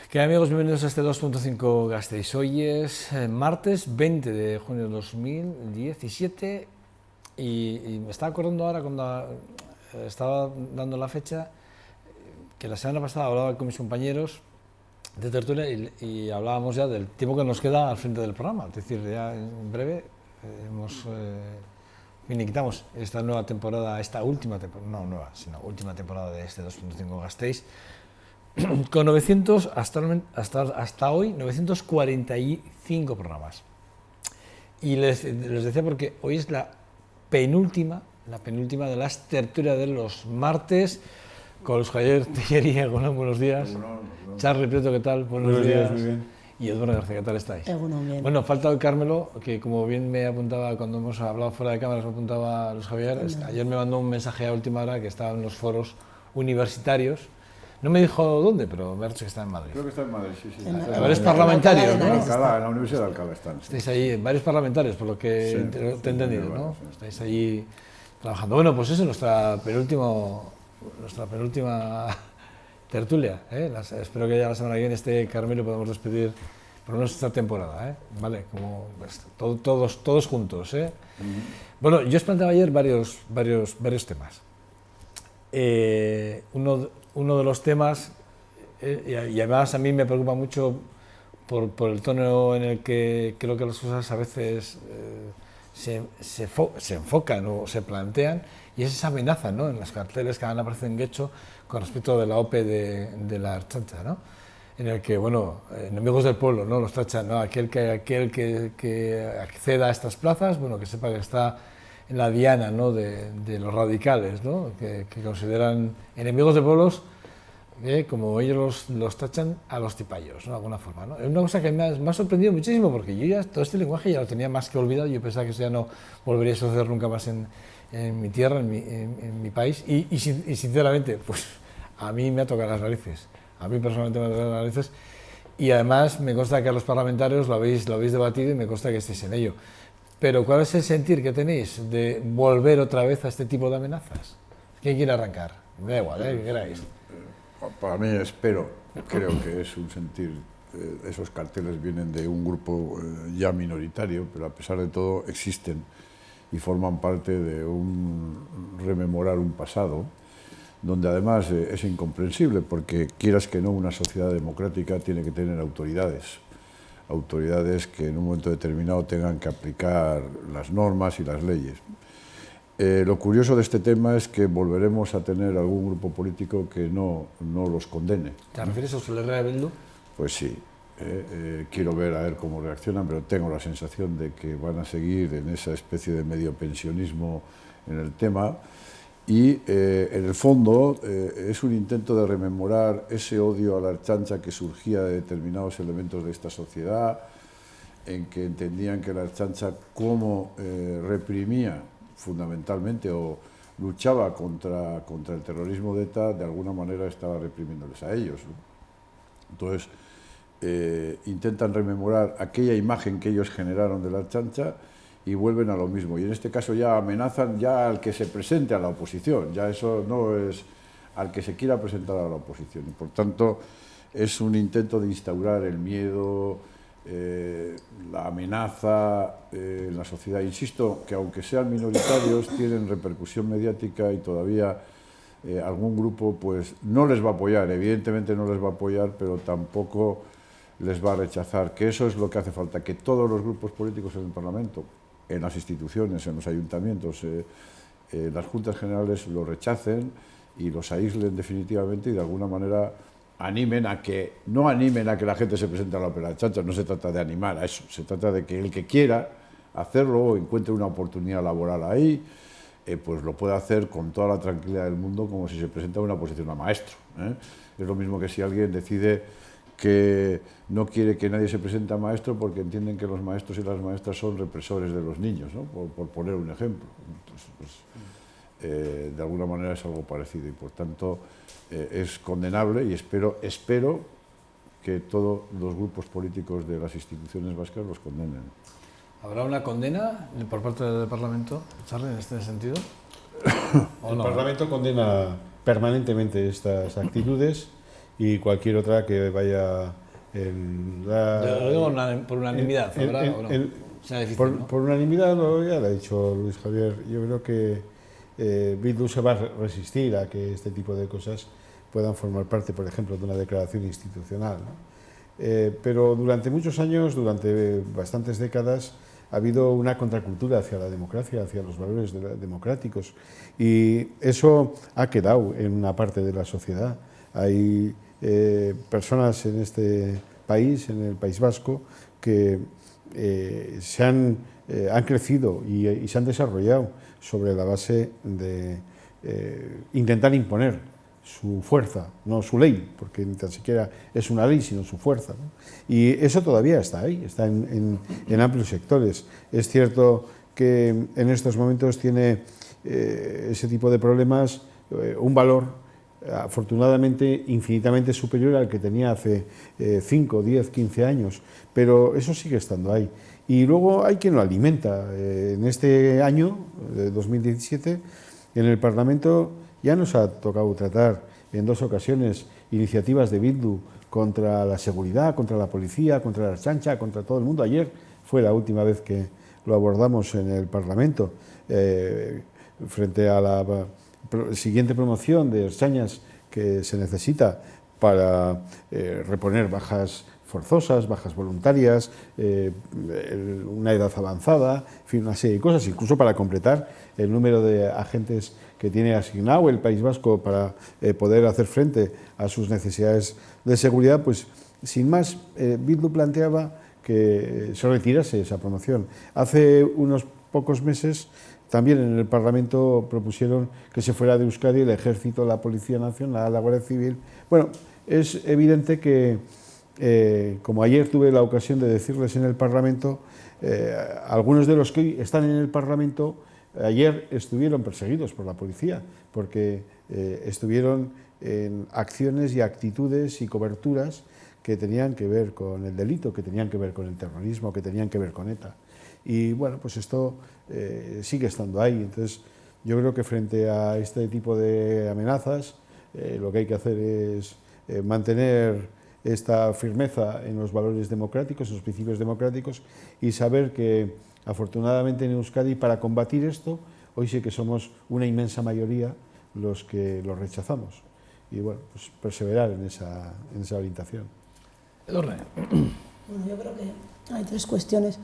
¿Qué amigos? Bienvenidos a este 2.5 Gasteiz. Hoy es martes 20 de junio de 2017 y me estaba acordando ahora cuando estaba dando la fecha que la semana pasada hablaba con mis compañeros de tertulia y hablábamos ya del tiempo que nos queda al frente del programa. Es decir, ya en breve finiquitamos esta nueva temporada, esta última temporada, no nueva, sino última temporada de este 2.5 Gasteiz. Con 900, hasta hoy, 945 programas. Y les decía porque hoy es la penúltima de las tertulias de los martes, con los Javier Tellería. Buenos días. Charly Prieto, ¿qué tal? Buenos días. Muy bien. Y Eduardo García, ¿qué tal estáis? Bien. Bueno, falta hoy Carmelo, que como bien me apuntaba cuando hemos hablado fuera de cámaras, me apuntaba a Luis Javier. Ayer me mandó un mensaje a última hora que estaba en los foros universitarios. No me dijo dónde, pero me ha dicho que está en Madrid. Creo que está en Madrid, sí. Varios parlamentarios, ¿no? En la Universidad de Alcalá están. Estáis ahí, varios parlamentarios, por lo que te he entendido, ¿no? Sí. Estáis ahí trabajando. Bueno, pues eso es nuestra penúltima tertulia, ¿eh? Espero que ya la semana que viene esté Carmelo y podamos despedir por lo menos esta temporada, ¿eh? Vale, como todos juntos, ¿eh? Bueno, yo os planteaba ayer varios temas. Uno de los temas, y además a mí me preocupa mucho por el tono en el que creo que las cosas a veces se enfocan o se plantean, y es esa amenaza, ¿no?, en los carteles que han aparecido en Guecho con respecto de la OPE de la Ertzaintza, ¿no?, en el que, bueno, enemigos del pueblo, ¿no?, los tachan, ¿no?, aquel que acceda a estas plazas, bueno, que sepa que está en la diana, ¿no?, de los radicales, ¿no?, que consideran enemigos de pueblos, como ellos los tachan a los tipayos, ¿no?, de alguna forma, ¿no? Es una cosa que me ha sorprendido muchísimo, porque yo ya todo este lenguaje ya lo tenía más que olvidado. Yo pensaba que eso ya no volvería a suceder nunca más en mi tierra, en mi país, y sinceramente, pues a mí me ha tocado las narices, a mí personalmente me ha tocado las narices, y además me consta que a los parlamentarios lo habéis debatido y me consta que estéis en ello. Pero ¿cuál es el sentir que tenéis de volver otra vez a este tipo de amenazas? ¿Quién quiere arrancar? Me da igual, ¿qué queráis? Para mí creo que es un sentir, esos carteles vienen de un grupo ya minoritario, pero a pesar de todo existen y forman parte de un rememorar un pasado, donde además es incomprensible, porque quieras que no, una sociedad democrática tiene que tener autoridades que en un momento determinado tengan que aplicar las normas y las leyes. Lo curioso de este tema es que volveremos a tener algún grupo político que no los condene. ¿Te refieres a Euskal Herria Bildu? Pues sí. Quiero ver cómo reaccionan, pero tengo la sensación de que van a seguir en esa especie de medio pensionismo en el tema. Y en el fondo es un intento de rememorar ese odio a la Ertzaintza que surgía de determinados elementos de esta sociedad, en que entendían que la Ertzaintza, como reprimía fundamentalmente o luchaba contra el terrorismo de ETA, de alguna manera estaba reprimiéndoles a ellos, ¿no? Entonces intentan rememorar aquella imagen que ellos generaron de la Ertzaintza y vuelven a lo mismo, y en este caso ya amenazan ya al que se presente a la oposición, ya eso no es al que se quiera presentar a la oposición, y por tanto es un intento de instaurar el miedo, la amenaza en la sociedad. Insisto que aunque sean minoritarios tienen repercusión mediática y todavía algún grupo pues no les va a apoyar, evidentemente no les va a apoyar, pero tampoco les va a rechazar, que eso es lo que hace falta, que todos los grupos políticos en el Parlamento, en las instituciones, en los ayuntamientos, las juntas generales lo rechacen y los aíslen definitivamente y de alguna manera no animen a que la gente se presente a la Opera Ertzaintza. No se trata de animar a eso, se trata de que el que quiera hacerlo o encuentre una oportunidad laboral ahí, pues lo puede hacer con toda la tranquilidad del mundo, como si se presenta a una posición a maestro, ¿eh? Es lo mismo que si alguien decide que no quiere que nadie se presente a maestro porque entienden que los maestros y las maestras son represores de los niños, ¿no?, por poner un ejemplo. Entonces, pues, de alguna manera es algo parecido y por tanto es condenable, y espero que todos los grupos políticos de las instituciones vascas los condenen. ¿Habrá una condena por parte del Parlamento, Charly, en este sentido? El Parlamento condena permanentemente estas actitudes y cualquier otra que vaya en la... Yo lo digo por unanimidad, ¿verdad? ¿O no? Sea difícil, ¿no? Por unanimidad, ya lo ha dicho Luis Javier, yo creo que Bildu se va a resistir a que este tipo de cosas puedan formar parte, por ejemplo, de una declaración institucional, ¿no? Pero durante muchos años, durante bastantes décadas, ha habido una contracultura hacia la democracia, hacia los valores democráticos, y eso ha quedado en una parte de la sociedad. Hay personas en este país, en el País Vasco, que han crecido y se han desarrollado sobre la base de intentar imponer su fuerza, no su ley, porque ni tan siquiera es una ley, sino su fuerza, ¿no? Y eso todavía está ahí, está en amplios sectores. Es cierto que en estos momentos tiene ese tipo de problemas un valor afortunadamente infinitamente superior al que tenía hace 5, 10, 15 años, pero eso sigue estando ahí. Y luego hay quien lo alimenta. En este año, de 2017, en el Parlamento ya nos ha tocado tratar en 2 ocasiones iniciativas de Bildu contra la seguridad, contra la policía, contra la Ertzaintza, contra todo el mundo. Ayer fue la última vez que lo abordamos en el Parlamento, frente a la siguiente promoción de ertzainas que se necesita para reponer bajas forzosas, bajas voluntarias, una edad avanzada, en fin, una serie de cosas, incluso para completar el número de agentes que tiene asignado el País Vasco para poder hacer frente a sus necesidades de seguridad. Pues sin más, Bildu planteaba que se retirase esa promoción. Hace unos pocos meses también en el Parlamento propusieron que se fuera de Euskadi el Ejército, la Policía Nacional, la Guardia Civil. Bueno, es evidente que, como ayer tuve la ocasión de decirles en el Parlamento, algunos de los que hoy están en el Parlamento ayer estuvieron perseguidos por la policía, porque estuvieron en acciones y actitudes y coberturas que tenían que ver con el delito, que tenían que ver con el terrorismo, que tenían que ver con ETA. Y bueno, pues esto sigue estando ahí. Entonces, yo creo que frente a este tipo de amenazas, lo que hay que hacer es mantener esta firmeza en los valores democráticos, en los principios democráticos, y saber que, afortunadamente en Euskadi, para combatir esto, hoy sí que somos una inmensa mayoría los que lo rechazamos. Y bueno, pues perseverar en esa orientación. Edurne. Bueno, yo creo que hay 3 cuestiones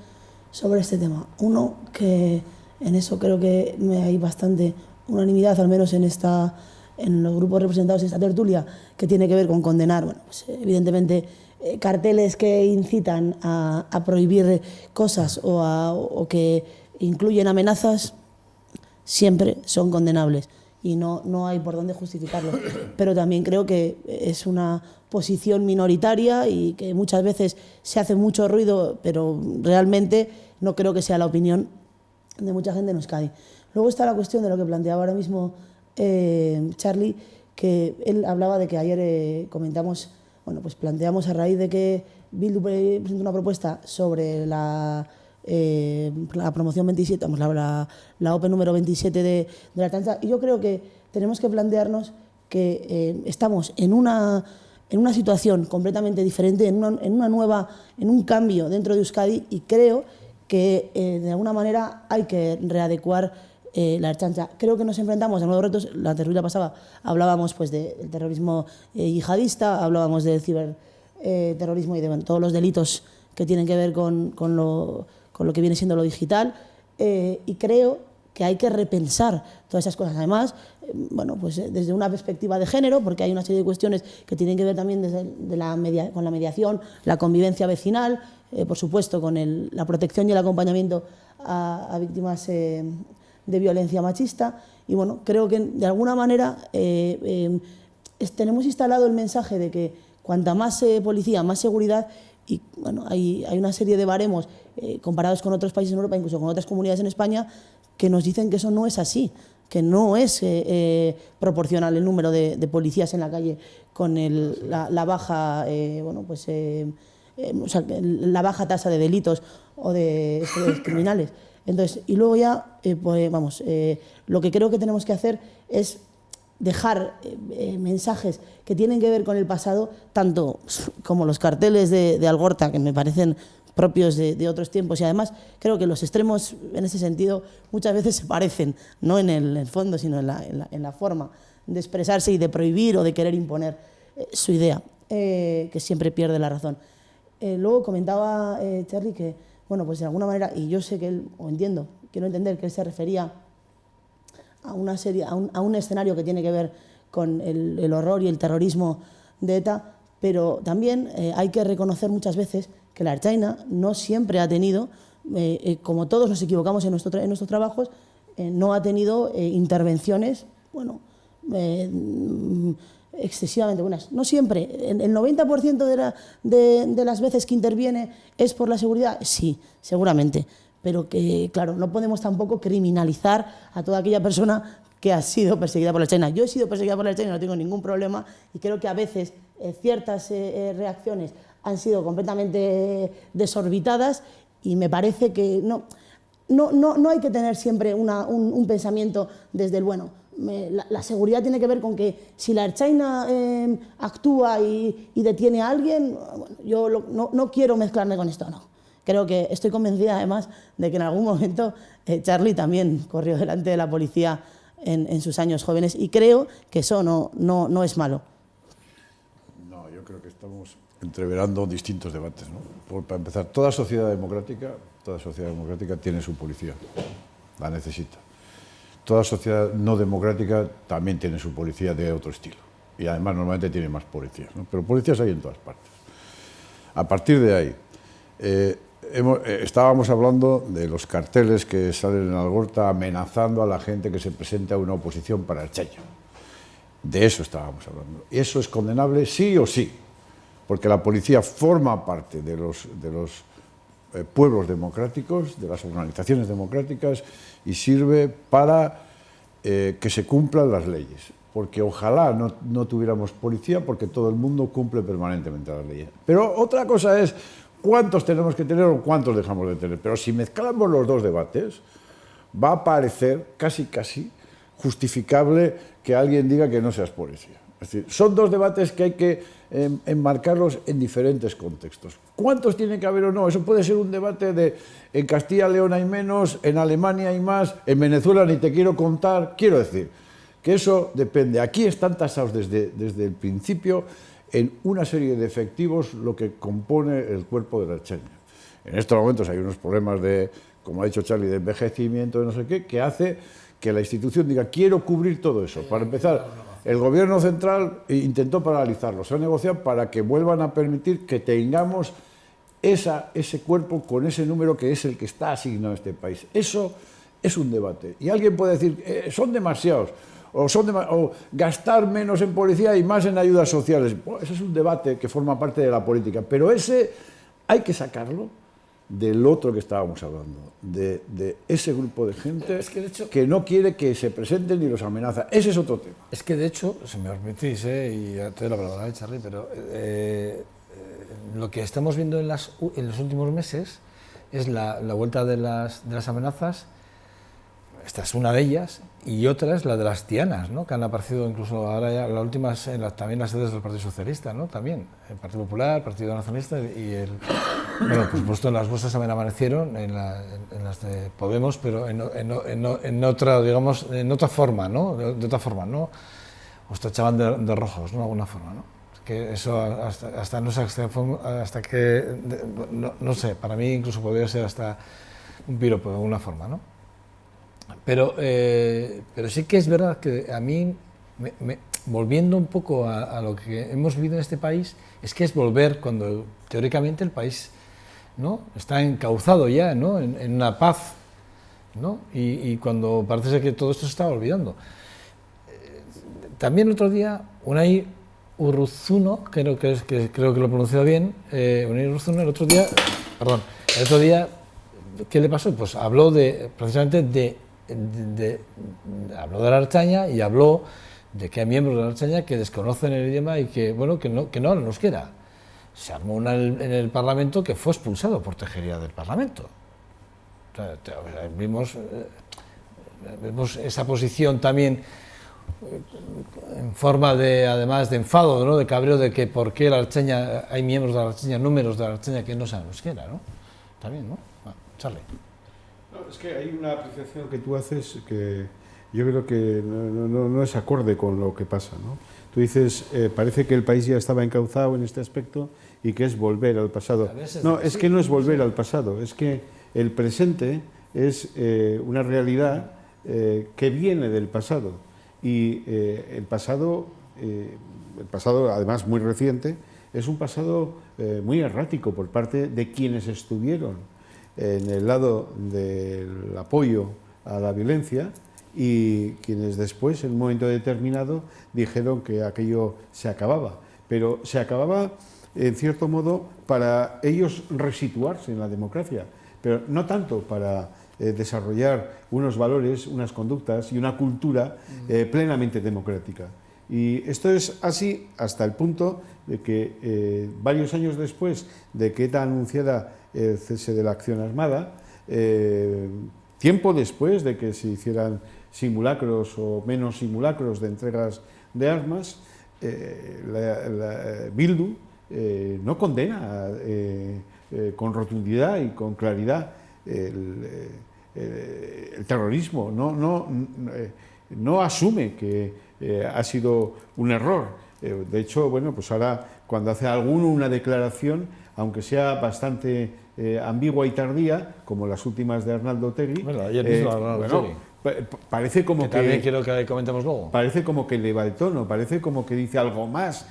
sobre este tema. Uno, que en eso creo que hay bastante unanimidad, al menos en los grupos representados en esta tertulia, que tiene que ver con condenar, bueno, pues, evidentemente, carteles que incitan a prohibir cosas o que incluyen amenazas, siempre son condenables y no hay por dónde justificarlo. Pero también creo que es una posición minoritaria y que muchas veces se hace mucho ruido, pero realmente no creo que sea la opinión de mucha gente en Euskadi. Luego está la cuestión de lo que planteaba ahora mismo Charlie, que él hablaba de que ayer comentamos, bueno, pues planteamos a raíz de que Bildu presentó una propuesta sobre la promoción 27, vamos, la OPE número 27 de la Ertzaintza, y yo creo que tenemos que plantearnos que estamos en una situación completamente diferente, en un cambio dentro de Euskadi, y creo que de alguna manera hay que readecuar la Ertzaintza. Creo que nos enfrentamos a nuevos retos. La tertulia pasada hablábamos pues del terrorismo yihadista, hablábamos del ciberterrorismo y de todos los delitos que tienen que ver con lo que viene siendo lo digital, y creo que hay que repensar todas esas cosas. Además, bueno, pues desde una perspectiva de género, porque hay una serie de cuestiones que tienen que ver también con la mediación, la convivencia vecinal, por supuesto, con la protección y el acompañamiento a víctimas de violencia machista. Y bueno, creo que de alguna manera tenemos instalado el mensaje de que cuanta más policía, más seguridad. Y bueno, hay una serie de baremos comparados con otros países en Europa, incluso con otras comunidades en España, que nos dicen que eso no es así, que no es proporcional el número de policías en la calle con la baja, o sea, la baja tasa de delitos o de criminales. Entonces, y luego ya, lo que creo que tenemos que hacer es dejar mensajes que tienen que ver con el pasado, tanto como los carteles de Algorta, que me parecen propios de otros tiempos, y además creo que los extremos en ese sentido muchas veces se parecen, no en el fondo, sino en la forma de expresarse y de prohibir o de querer imponer su idea, que siempre pierde la razón. Luego comentaba Charlie que, bueno, pues de alguna manera, y yo sé que él, o entiendo, quiero entender que él se refería a una serie, a un escenario que tiene que ver con el horror y el terrorismo de ETA, pero también hay que reconocer muchas veces que la Ertzaina no siempre ha tenido, como todos nos equivocamos en nuestros trabajos, no ha tenido intervenciones, bueno, excesivamente buenas. No siempre. ¿El 90% de las veces que interviene es por la seguridad? Sí, seguramente. Pero que, claro, no podemos tampoco criminalizar a toda aquella persona que ha sido perseguida por la Ertzaina. Yo he sido perseguida por la Ertzaina, no tengo ningún problema, y creo que a veces ciertas reacciones han sido completamente desorbitadas, y me parece que no hay que tener siempre un pensamiento desde el bueno. La seguridad tiene que ver con que si la Ertzaina actúa y detiene a alguien, bueno, yo no quiero mezclarme con esto, no. Creo que estoy convencida además de que en algún momento Charlie también corrió delante de la policía en sus años jóvenes, y creo que eso no es malo. No, yo creo que estamos entreverando distintos debates, ¿no? Para empezar, toda sociedad democrática tiene su policía, la necesita. Toda sociedad no democrática también tiene su policía de otro estilo, y además normalmente tiene más policías, ¿no? Pero policías hay en todas partes. A partir de ahí, estábamos hablando de los carteles que salen en Algorta amenazando a la gente que se presenta a una oposición para Ertzaina. De eso estábamos hablando. ¿Y eso es condenable sí o sí? Porque la policía forma parte de los pueblos democráticos, de las organizaciones democráticas, y sirve para que se cumplan las leyes. Porque ojalá no tuviéramos policía, porque todo el mundo cumple permanentemente las leyes. Pero otra cosa es cuántos tenemos que tener o cuántos dejamos de tener. Pero si mezclamos los dos debates, va a parecer casi justificable que alguien diga que no seas policía. Es decir, son dos debates que hay que enmarcarlos en diferentes contextos. ¿Cuántos tiene que haber o no? Eso puede ser un debate de en Castilla y León hay menos, en Alemania hay más, en Venezuela ni te quiero contar. Quiero decir que eso depende. Aquí están tasados desde el principio en una serie de efectivos lo que compone el cuerpo de la Ertzaina. En estos momentos hay unos problemas de, como ha dicho Charlie, de envejecimiento, de no sé qué, que hace que la institución diga quiero cubrir todo eso. Para empezar, el gobierno central intentó paralizarlo, se ha negociado para que vuelvan a permitir que tengamos ese cuerpo con ese número que es el que está asignado a este país. Eso es un debate. Y alguien puede decir, son demasiados, o gastar menos en policía y más en ayudas sociales. Bueno, ese es un debate que forma parte de la política, pero ese hay que sacarlo del otro que estábamos hablando, de ese grupo de gente que no quiere que se presenten ni los amenaza. Ese es otro tema. Es que de hecho, si me permitís, y te lo hablaré, Charlie, pero lo que estamos viendo en los últimos meses es la vuelta de las amenazas. Esta es una de ellas, y otra es la de las tianas, ¿no? Que han aparecido incluso ahora ya, las últimas, también las sedes del Partido Socialista, ¿no? También, el Partido Popular, el Partido Nacionalista y bueno, por supuesto en las vuestras también amanecieron, en las de Podemos, pero en otra, digamos, en otra forma, ¿no? De otra forma, ¿no? Os tachaban de rojos, ¿no? De alguna forma, ¿no? Que eso hasta no sé, hasta que, no sé, para mí incluso podría ser hasta un piropo de alguna forma, ¿no? Pero sí que es verdad que a mí, volviendo un poco a lo que hemos vivido en este país, es que es volver cuando teóricamente el país, ¿no? Está encauzado ya, ¿no? en una paz, ¿no? Y cuando parece ser que todo esto se está olvidando. También el otro día, Unai Urruzuno, creo que lo he pronunciado bien, Unai Urruzuno el otro día, ¿qué le pasó? Pues habló precisamente habló de la Ertzaina y habló de que hay miembros de la Ertzaina que desconocen el idioma y que, bueno, que no hablan euskera. Se armó una en el Parlamento que fue expulsado por Tejería del Parlamento. O sea, vimos esa posición también en forma de, además, de enfado, ¿no? De cabreo, de que por qué la Artseña, hay miembros de la Artseña, números de la Artseña que no saben euskera, ¿no? Está bien, ¿no? Bueno, Charlie. No, es que hay una apreciación que tú haces que yo creo que no es acorde con lo que pasa, ¿no? Tú dices, parece que el país ya estaba encauzado en este aspecto y que es volver al pasado. No, es que no es volver al pasado, es que el presente es una realidad que viene del pasado. Y el pasado además muy reciente, es un pasado muy errático por parte de quienes estuvieron en el lado del apoyo a la violencia y quienes después, en un momento determinado, dijeron que aquello se acababa. Pero se acababa, en cierto modo, para ellos resituarse en la democracia, pero no tanto para desarrollar unos valores, unas conductas y una cultura plenamente democrática. Y esto es así hasta el punto de que varios años después de que ETA anunciara el cese de la acción armada, tiempo después de que se hicieran simulacros o menos simulacros de entregas de armas, Bildu no condena con rotundidad y con claridad el terrorismo, no asume que ha sido un error. De hecho, bueno, pues ahora cuando hace alguno una declaración, aunque sea bastante ambigua y tardía, como las últimas de Arnaldo Otegi, bueno, ayer mismo Arnaldo Otegi. Parece como que también quiero que comentemos luego. Parece como que eleva el tono, parece como que dice algo más,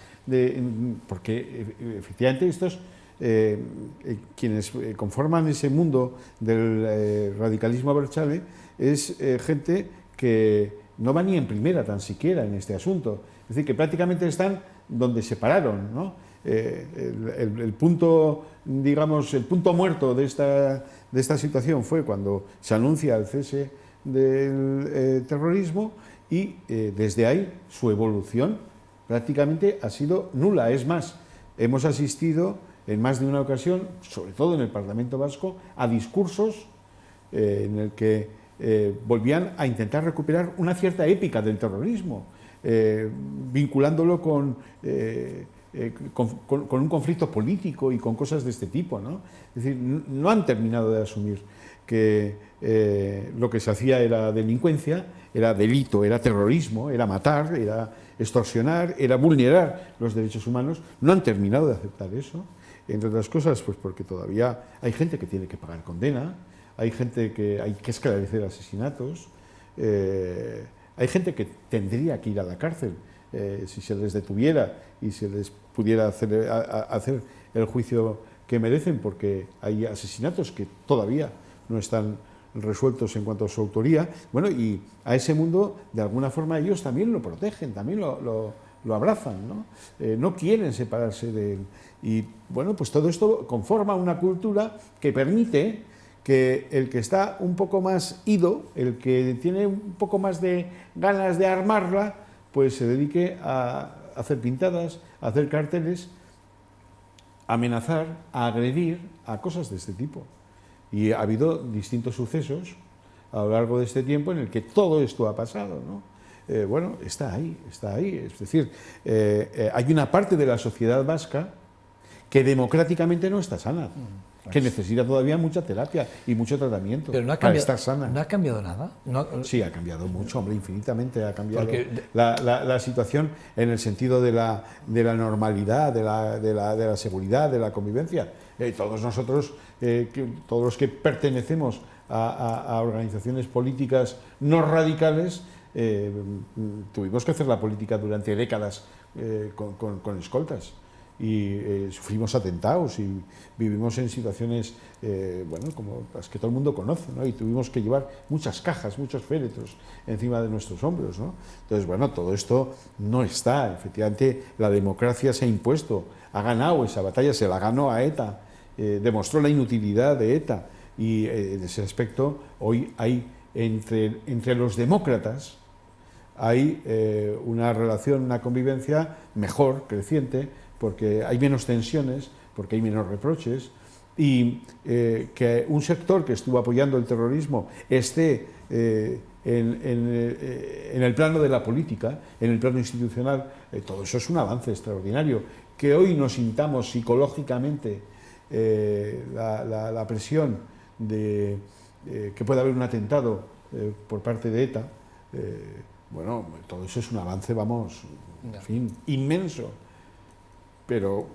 porque efectivamente estos quienes conforman ese mundo del radicalismo abertzale es gente que no va ni en primera tan siquiera en este asunto, es decir, que prácticamente están donde se pararon, ¿no? El punto, digamos, el punto muerto de esta situación fue cuando se anuncia el cese del terrorismo y desde ahí su evolución prácticamente ha sido nula. Es más, hemos asistido en más de una ocasión, sobre todo en el Parlamento Vasco, a discursos en el que volvían a intentar recuperar una cierta épica del terrorismo, vinculándolo con un conflicto político y con cosas de este tipo, ¿no? Es decir, no han terminado de asumir que lo que se hacía era delincuencia, era delito, era terrorismo, era matar, era extorsionar, era vulnerar los derechos humanos. No han terminado de aceptar eso, entre otras cosas, pues porque todavía hay gente que tiene que pagar condena, hay gente que hay que esclarecer asesinatos, hay gente que tendría que ir a la cárcel si se les detuviera y se les pudiera hacer el juicio que merecen, porque hay asesinatos que todavía no están resueltos en cuanto a su autoría. Bueno, y a ese mundo, de alguna forma, ellos también lo protegen, también lo abrazan, ¿no? No quieren separarse de él. Y, bueno, pues todo esto conforma una cultura que permite que el que está un poco más ido, el que tiene un poco más de ganas de armarla, pues se dedique a hacer pintadas, a hacer carteles, a amenazar, a agredir, a cosas de este tipo. Y ha habido distintos sucesos a lo largo de este tiempo en el que todo esto ha pasado, ¿no? Bueno, está ahí. Es decir, hay una parte de la sociedad vasca que democráticamente no está sana, que necesita todavía mucha terapia y mucho tratamiento para estar sana. ¿No ha cambiado nada? Sí, ha cambiado mucho, hombre, infinitamente ha cambiado la situación en el sentido de la normalidad, de la seguridad, de la convivencia. Todos nosotros, todos los que pertenecemos a organizaciones políticas no radicales, tuvimos que hacer la política durante décadas con escoltas. Y sufrimos atentados y vivimos en situaciones, bueno, como las que todo el mundo conoce, ¿no? Y tuvimos que llevar muchas cajas, muchos féretros encima de nuestros hombros, ¿no? Entonces, bueno, todo esto no está. Efectivamente, la democracia se ha impuesto, ha ganado esa batalla, se la ganó a ETA, demostró la inutilidad de ETA. Y en ese aspecto, hoy hay entre los demócratas, hay una relación, una convivencia mejor, creciente, porque hay menos tensiones, porque hay menos reproches, y que un sector que estuvo apoyando el terrorismo esté en el plano de la política, en el plano institucional, todo eso es un avance extraordinario. Que hoy nos sintamos psicológicamente la presión de que pueda haber un atentado por parte de ETA, bueno, todo eso es un avance, vamos, en fin, inmenso. Pero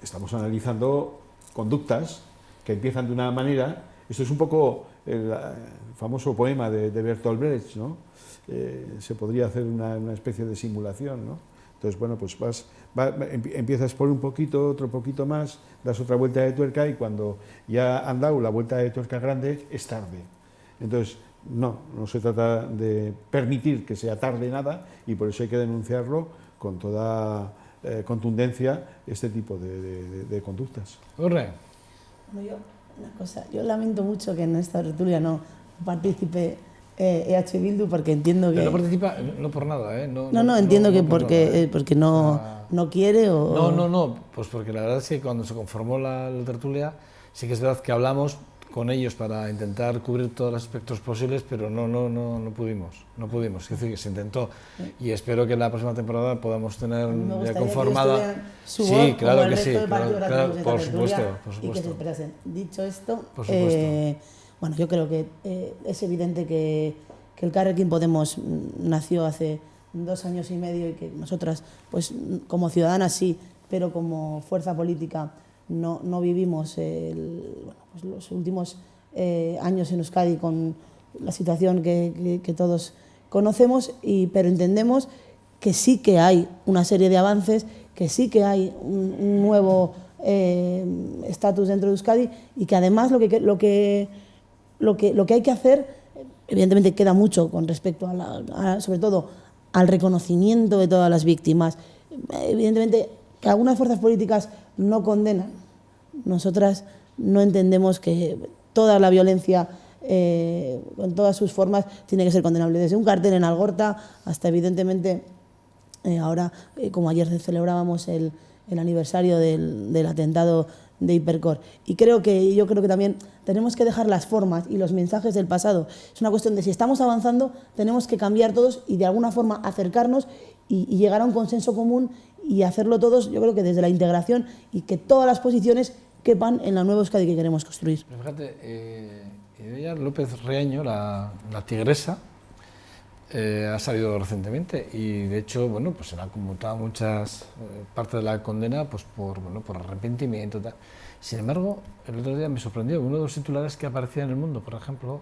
estamos analizando conductas que empiezan de una manera. Esto es un poco el famoso poema de Bertolt Brecht, ¿no? Se podría hacer una especie de simulación, ¿no? Entonces, bueno, pues empiezas por un poquito, otro poquito más, das otra vuelta de tuerca y cuando ya han dado la vuelta de tuerca grande, es tarde. Entonces, no se trata de permitir que sea tarde nada y por eso hay que denunciarlo con toda contundencia este tipo de conductas. Urre. Bueno, una cosa, yo lamento mucho que en esta tertulia no participe EH Bildu porque entiendo que... Pero no participa, no por nada, ¿eh? No, entiendo que porque no quiere o... No, pues porque la verdad es que cuando se conformó la tertulia, sí que es verdad que hablamos con ellos para intentar cubrir todos los aspectos posibles, pero no pudimos, es decir, que se intentó y espero que en la próxima temporada podamos tener ya conformada... Sí, claro que sí, claro, por supuesto. Y que se expresen. Dicho esto, bueno, yo creo que es evidente que el Elkarrekin Podemos nació hace 2 años y medio y que nosotras, pues como ciudadanas sí, pero como fuerza política no vivimos pues los últimos años en Euskadi con la situación que todos conocemos, pero entendemos que sí que hay una serie de avances, que sí que hay un nuevo estatus dentro de Euskadi y que además lo que hay que hacer, evidentemente queda mucho con respecto sobre todo al reconocimiento de todas las víctimas. Evidentemente que algunas fuerzas políticas no condenan. Nosotras no entendemos que toda la violencia, con todas sus formas, tiene que ser condenable. Desde un cartel en Algorta hasta, evidentemente, ahora, como ayer celebrábamos el aniversario del atentado de Hipercor. Y yo creo que también tenemos que dejar las formas y los mensajes del pasado. Es una cuestión de si estamos avanzando, tenemos que cambiar todos y de alguna forma acercarnos y llegar a un consenso común y hacerlo todos, yo creo que desde la integración y que todas las posiciones quepan en la nueva Euskadi que queremos construir. Pero fíjate, Idoia López Riaño, la tigresa, ha salido recientemente y de hecho, bueno, pues se le han conmutado muchas partes de la condena pues por arrepentimiento, tal. Sin embargo, el otro día me sorprendió uno de los titulares que aparecía en El Mundo, por ejemplo,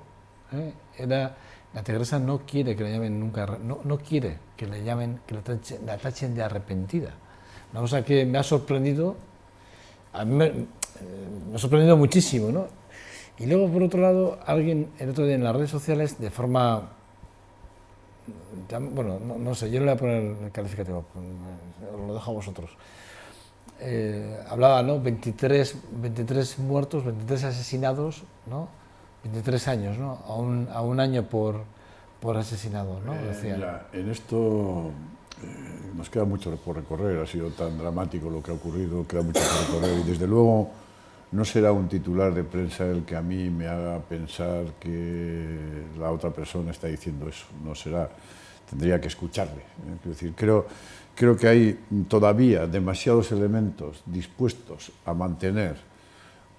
era: la tigresa no quiere que le llamen nunca, no quiere que le llamen, que la tachen de arrepentida. Una cosa que me ha sorprendido, a mí me ha sorprendido muchísimo, ¿no? Y luego, por otro lado, alguien el otro día en las redes sociales, de forma, bueno, no sé, yo no le voy a poner el calificativo, os lo dejo a vosotros. Hablaba, ¿no? 23 muertos, 23 asesinados, ¿no? 23 años, ¿no? A un año por asesinado, ¿no? Mira, en esto nos queda mucho por recorrer, ha sido tan dramático lo que ha ocurrido, queda mucho por recorrer y desde luego no será un titular de prensa el que a mí me haga pensar que la otra persona está diciendo eso, no será, tendría que escucharle. Es decir, creo que hay todavía demasiados elementos dispuestos a mantener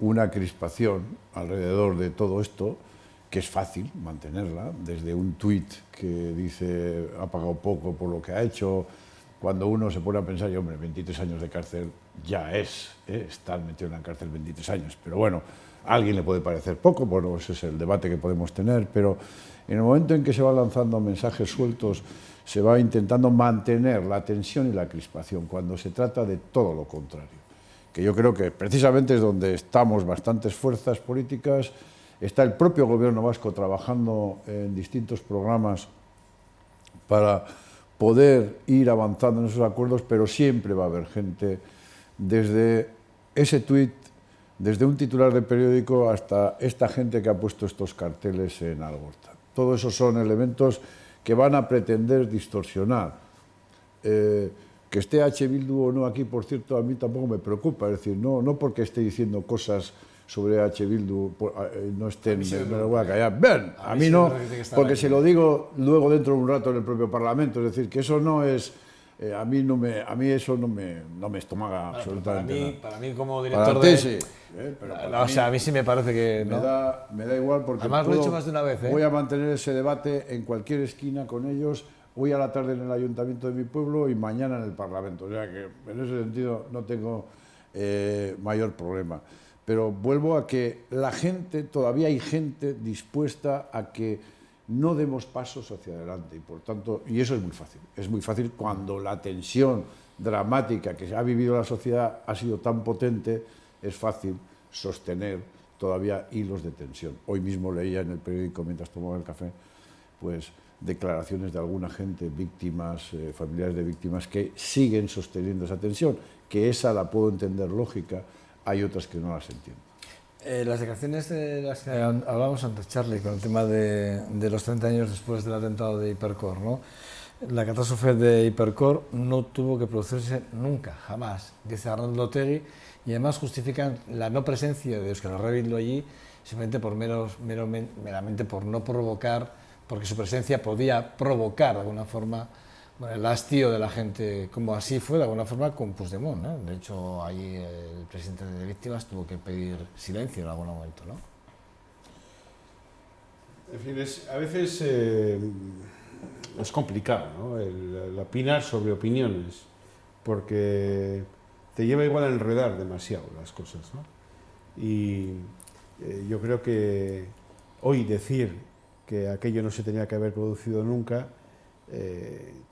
una crispación alrededor de todo esto, que es fácil mantenerla, desde un tuit que dice ha pagado poco por lo que ha hecho, cuando uno se pone a pensar, y hombre, 23 años de cárcel ya es, estar metido en la cárcel 23 años, pero bueno, a alguien le puede parecer poco, bueno, ese es el debate que podemos tener, pero en el momento en que se van lanzando mensajes sueltos, se va intentando mantener la tensión y la crispación, cuando se trata de todo lo contrario, que yo creo que precisamente es donde estamos bastantes fuerzas políticas. Está el propio gobierno vasco trabajando en distintos programas para poder ir avanzando en esos acuerdos, pero siempre va a haber gente, desde ese tuit, desde un titular de periódico hasta esta gente que ha puesto estos carteles en Algorta. Todos esos son elementos que van a pretender distorsionar Que esté H. Bildu o no aquí, por cierto, a mí tampoco me preocupa. Es decir, no porque esté diciendo cosas sobre H. Bildu no estén, me lo voy a callar. Ven, a mí no, porque se lo digo luego dentro de un rato en el propio Parlamento. Es decir, que eso no es... a mí eso no me estomaga absolutamente nada. Para mí como director de... Sí, o sea, a mí sí me parece que... ¿no? Me da igual porque además lo he hecho más de una vez. Voy a mantener ese debate en cualquier esquina con ellos, hoy a la tarde en el ayuntamiento de mi pueblo y mañana en el Parlamento. O sea que en ese sentido no tengo mayor problema. Pero vuelvo a que todavía hay gente dispuesta a que no demos pasos hacia adelante y por tanto, y eso es muy fácil cuando la tensión dramática que ha vivido la sociedad ha sido tan potente, es fácil sostener todavía hilos de tensión. Hoy mismo leía en el periódico mientras tomaba el café, pues declaraciones de alguna gente, víctimas, familiares de víctimas, que siguen sosteniendo esa tensión, que esa la puedo entender lógica, hay otras que no las entiendo. Las declaraciones de las que hablábamos antes, Charlie, con el tema de los 30 años después del atentado de Hipercor, ¿no? La catástrofe de Hipercor no tuvo que producirse nunca, jamás, dice Arnaldo Otegi, y además justifican la no presencia de Euskal Herria Bildu allí simplemente meramente por no provocar, porque su presencia podía provocar de alguna forma el hastío de la gente, como así fue de alguna forma con Puigdemont, ¿no? De hecho, allí el presidente de víctimas tuvo que pedir silencio en algún momento, ¿no? En fin, a veces es complicado, ¿no? El opinar sobre opiniones, porque te lleva igual a enredar demasiado las cosas, ¿no? Y yo creo que hoy decir que aquello no se tenía que haber producido nunca,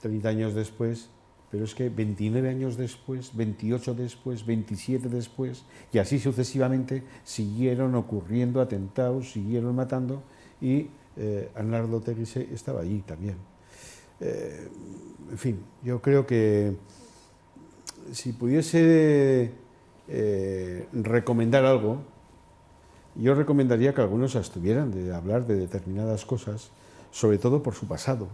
30 años después, pero es que 29 años después, 28 después, 27 después, y así sucesivamente siguieron ocurriendo atentados, siguieron matando, y Arnaldo Otegi estaba allí también. En fin, yo creo que si pudiese recomendar algo, yo recomendaría que algunos se abstuvieran de hablar de determinadas cosas, sobre todo por su pasado,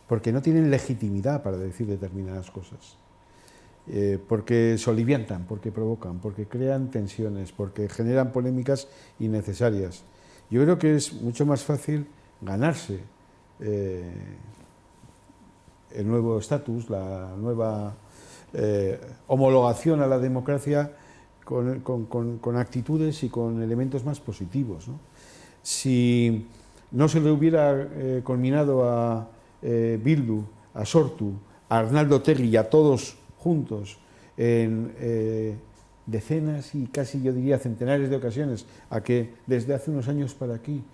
porque no tienen legitimidad para decir determinadas cosas, porque soliviantan, porque provocan, porque crean tensiones, porque generan polémicas innecesarias. Yo creo que es mucho más fácil ganarse el nuevo estatus, la nueva homologación a la democracia con actitudes y con elementos más positivos, ¿no? Si no se le hubiera conminado a Bildu, a Sortu, a Arnaldo Otegi y a todos juntos en decenas y casi yo diría centenares de ocasiones a que desde hace unos años para aquí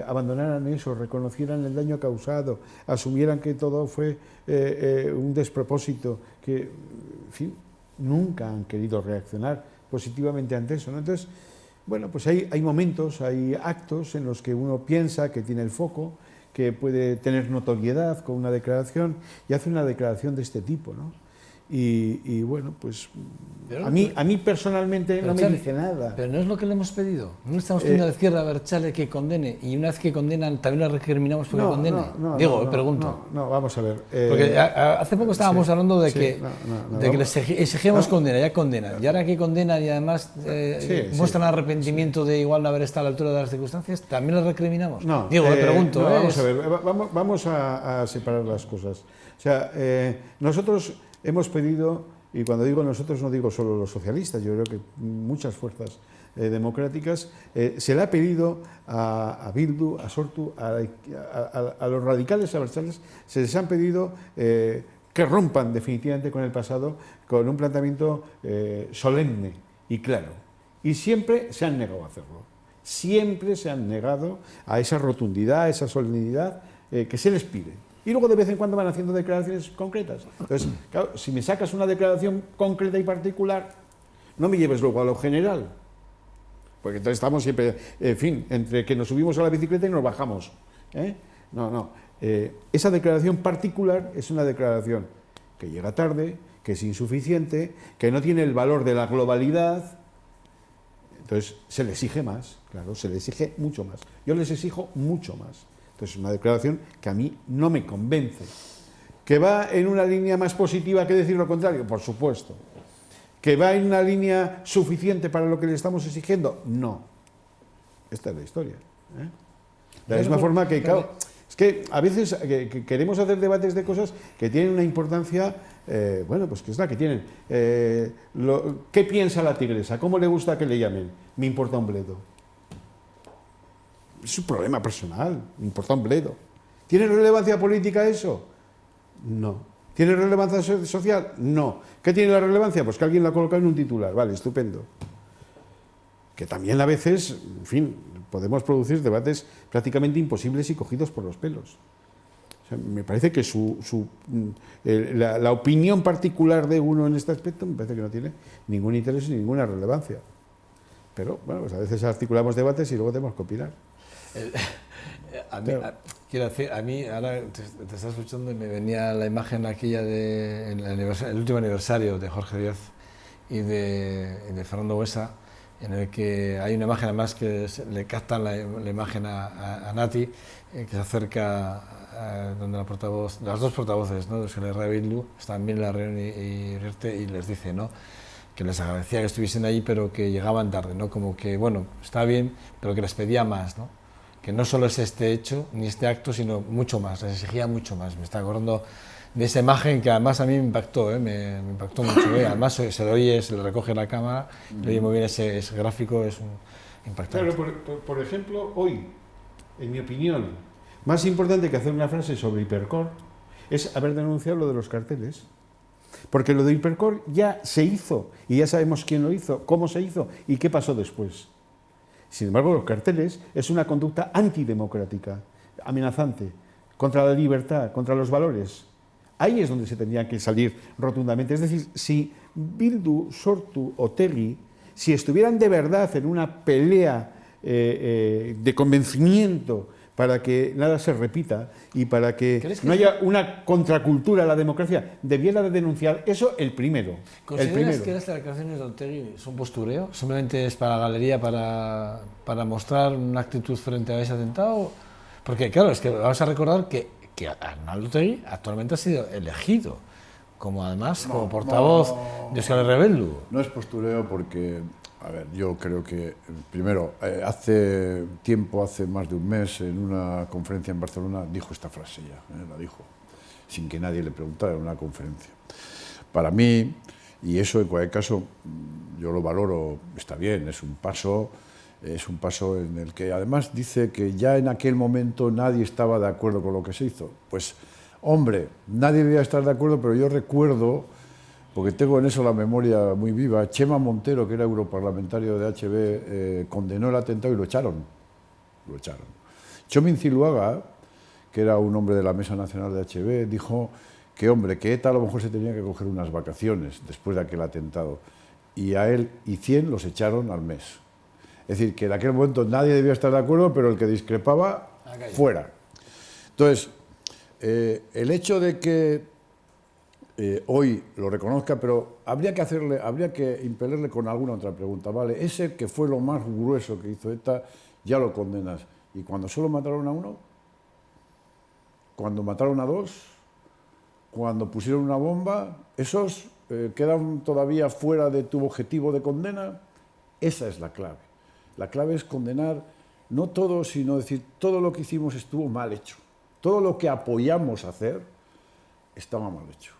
abandonaran eso, reconocieran el daño causado, asumieran que todo fue un despropósito, que en fin, nunca han querido reaccionar positivamente ante eso, ¿no? Entonces, bueno, pues hay momentos, hay actos en los que uno piensa que tiene el foco, que puede tener notoriedad con una declaración y hace una declaración de este tipo, ¿no? Y bueno, pues a mí personalmente no me dice nada. Pero no es lo que le hemos pedido. No estamos pidiendo a la izquierda Abertzale que condene, y una vez que condenan también la recriminamos porque condene. Pregunto. No, vamos a ver. Porque hace poco estábamos hablando de que les exigíamos condena, ya condenan. Y ahora que condenan y además muestran arrepentimiento de igual no haber estado a la altura de las circunstancias, también les recriminamos. Pregunto. Vamos a ver, vamos a separar las cosas. O sea, nosotros hemos pedido, y cuando digo nosotros no digo solo los socialistas, yo creo que muchas fuerzas democráticas, se le ha pedido a Bildu, a Sortu, a los radicales abertzales, se les han pedido que rompan definitivamente con el pasado con un planteamiento solemne y claro. Y siempre se han negado a hacerlo. Siempre se han negado a esa rotundidad, a esa solemnidad que se les pide. Y luego de vez en cuando van haciendo declaraciones concretas. Entonces, claro, si me sacas una declaración concreta y particular, no me lleves luego a lo general. Porque entonces estamos siempre, en fin, entre que nos subimos a la bicicleta y nos bajamos. No. Esa declaración particular es una declaración que llega tarde, que es insuficiente, que no tiene el valor de la globalidad. Entonces, se le exige más, claro, se le exige mucho más. Yo les exijo mucho más. Entonces, es una declaración que a mí no me convence. ¿Que va en una línea más positiva que decir lo contrario? Por supuesto. ¿Que va en una línea suficiente para lo que le estamos exigiendo? No. Esta es la historia. De la misma forma que, claro, es que a veces que queremos hacer debates de cosas que tienen una importancia, bueno, pues que es la que tienen. ¿Qué piensa la tigresa? ¿Cómo le gusta que le llamen? Me importa un bledo. Es un problema personal, me importa un bledo. ¿Tiene relevancia política eso? No. ¿Tiene relevancia social? No. ¿Qué tiene la relevancia? Pues que alguien la coloca en un titular. Vale, estupendo. Que también a veces, en fin, podemos producir debates prácticamente imposibles y cogidos por los pelos. O sea, me parece que la opinión particular de uno en este aspecto me parece que no tiene ningún interés ni ninguna relevancia. Pero, bueno, pues a veces articulamos debates y luego tenemos que opinar. Quiero decir, a mí ahora te estás escuchando y me venía la imagen aquella el último aniversario de Jorge Díaz y de Fernando Buesa, en el que hay una imagen además que le captan la imagen a Nati, que se acerca donde las dos portavoces, ¿no?, de Euskal Herria Bildu, están bien en la reunión y les dice, ¿no?, que les agradecía que estuviesen ahí, pero que llegaban tarde, ¿no?, como que, bueno, está bien, pero que les pedía más, ¿no?, que no solo es este hecho, ni este acto, sino mucho más, les exigía mucho más. Me está acordando de esa imagen que además a mí me impactó, me impactó mucho. Además se lo oye, se lo recoge la cámara, le oye muy bien ese gráfico, es impactante. Claro, por ejemplo, hoy, en mi opinión, más importante que hacer una frase sobre Hipercor es haber denunciado lo de los carteles. Porque lo de Hipercor ya se hizo, y ya sabemos quién lo hizo, cómo se hizo y qué pasó después. Sin embargo, los carteles es una conducta antidemocrática, amenazante, contra la libertad, contra los valores. Ahí es donde se tendría que salir rotundamente. Es decir, si Bildu, Sortu, Otegi, si estuvieran de verdad en una pelea de convencimiento para que nada se repita y para que no haya una contracultura a la democracia, debiera de denunciar eso el primero. ¿Consideras que las declaraciones de Otegi son postureo? ¿Simplemente es para la galería, para mostrar una actitud frente a ese atentado? Porque claro, es que vamos a recordar que Arnaldo Otegi actualmente ha sido elegido como como portavoz de Euskal Herria Bildu. No es postureo porque, a ver, yo creo que, primero, hace más de un mes, en una conferencia en Barcelona, dijo esta frase ya, la dijo, sin que nadie le preguntara en una conferencia. Para mí, y eso en cualquier caso, yo lo valoro, está bien, es un paso en el que además dice que ya en aquel momento nadie estaba de acuerdo con lo que se hizo. Pues, hombre, nadie debía estar de acuerdo, pero yo recuerdo, porque tengo en eso la memoria muy viva, Chema Montero, que era europarlamentario de HB, condenó el atentado y lo echaron. Txomin Ziluaga, que era un hombre de la Mesa Nacional de HB, dijo que, hombre, que ETA a lo mejor se tenía que coger unas vacaciones después de aquel atentado. Y a él y 100 los echaron al mes. Es decir, que en aquel momento nadie debía estar de acuerdo, pero el que discrepaba, fuera. Entonces, el hecho de que hoy lo reconozca, pero habría que impelerle con alguna otra pregunta, ¿vale? Ese que fue lo más grueso que hizo ETA, ya lo condenas. ¿Y cuando solo mataron a uno? ¿Cuando mataron a dos? ¿Cuando pusieron una bomba? ¿Esos quedan todavía fuera de tu objetivo de condena? Esa es la clave. La clave es condenar no todo, sino decir todo lo que hicimos estuvo mal hecho. Todo lo que apoyamos hacer estaba mal hecho.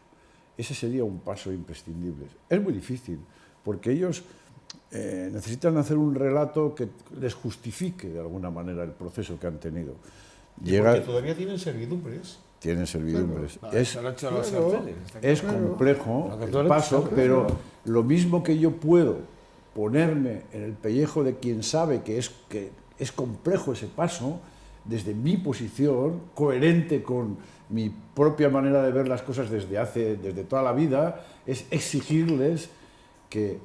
Ese sería un paso imprescindible. Es muy difícil, porque ellos necesitan hacer un relato que les justifique de alguna manera el proceso que han tenido. Porque todavía tienen servidumbres. Tienen servidumbres. Claro. Es complejo el paso, pero lo mismo que yo puedo ponerme en el pellejo de quien sabe que es complejo ese paso, desde mi posición, coherente con mi propia manera de ver las cosas desde toda la vida, es exigirles que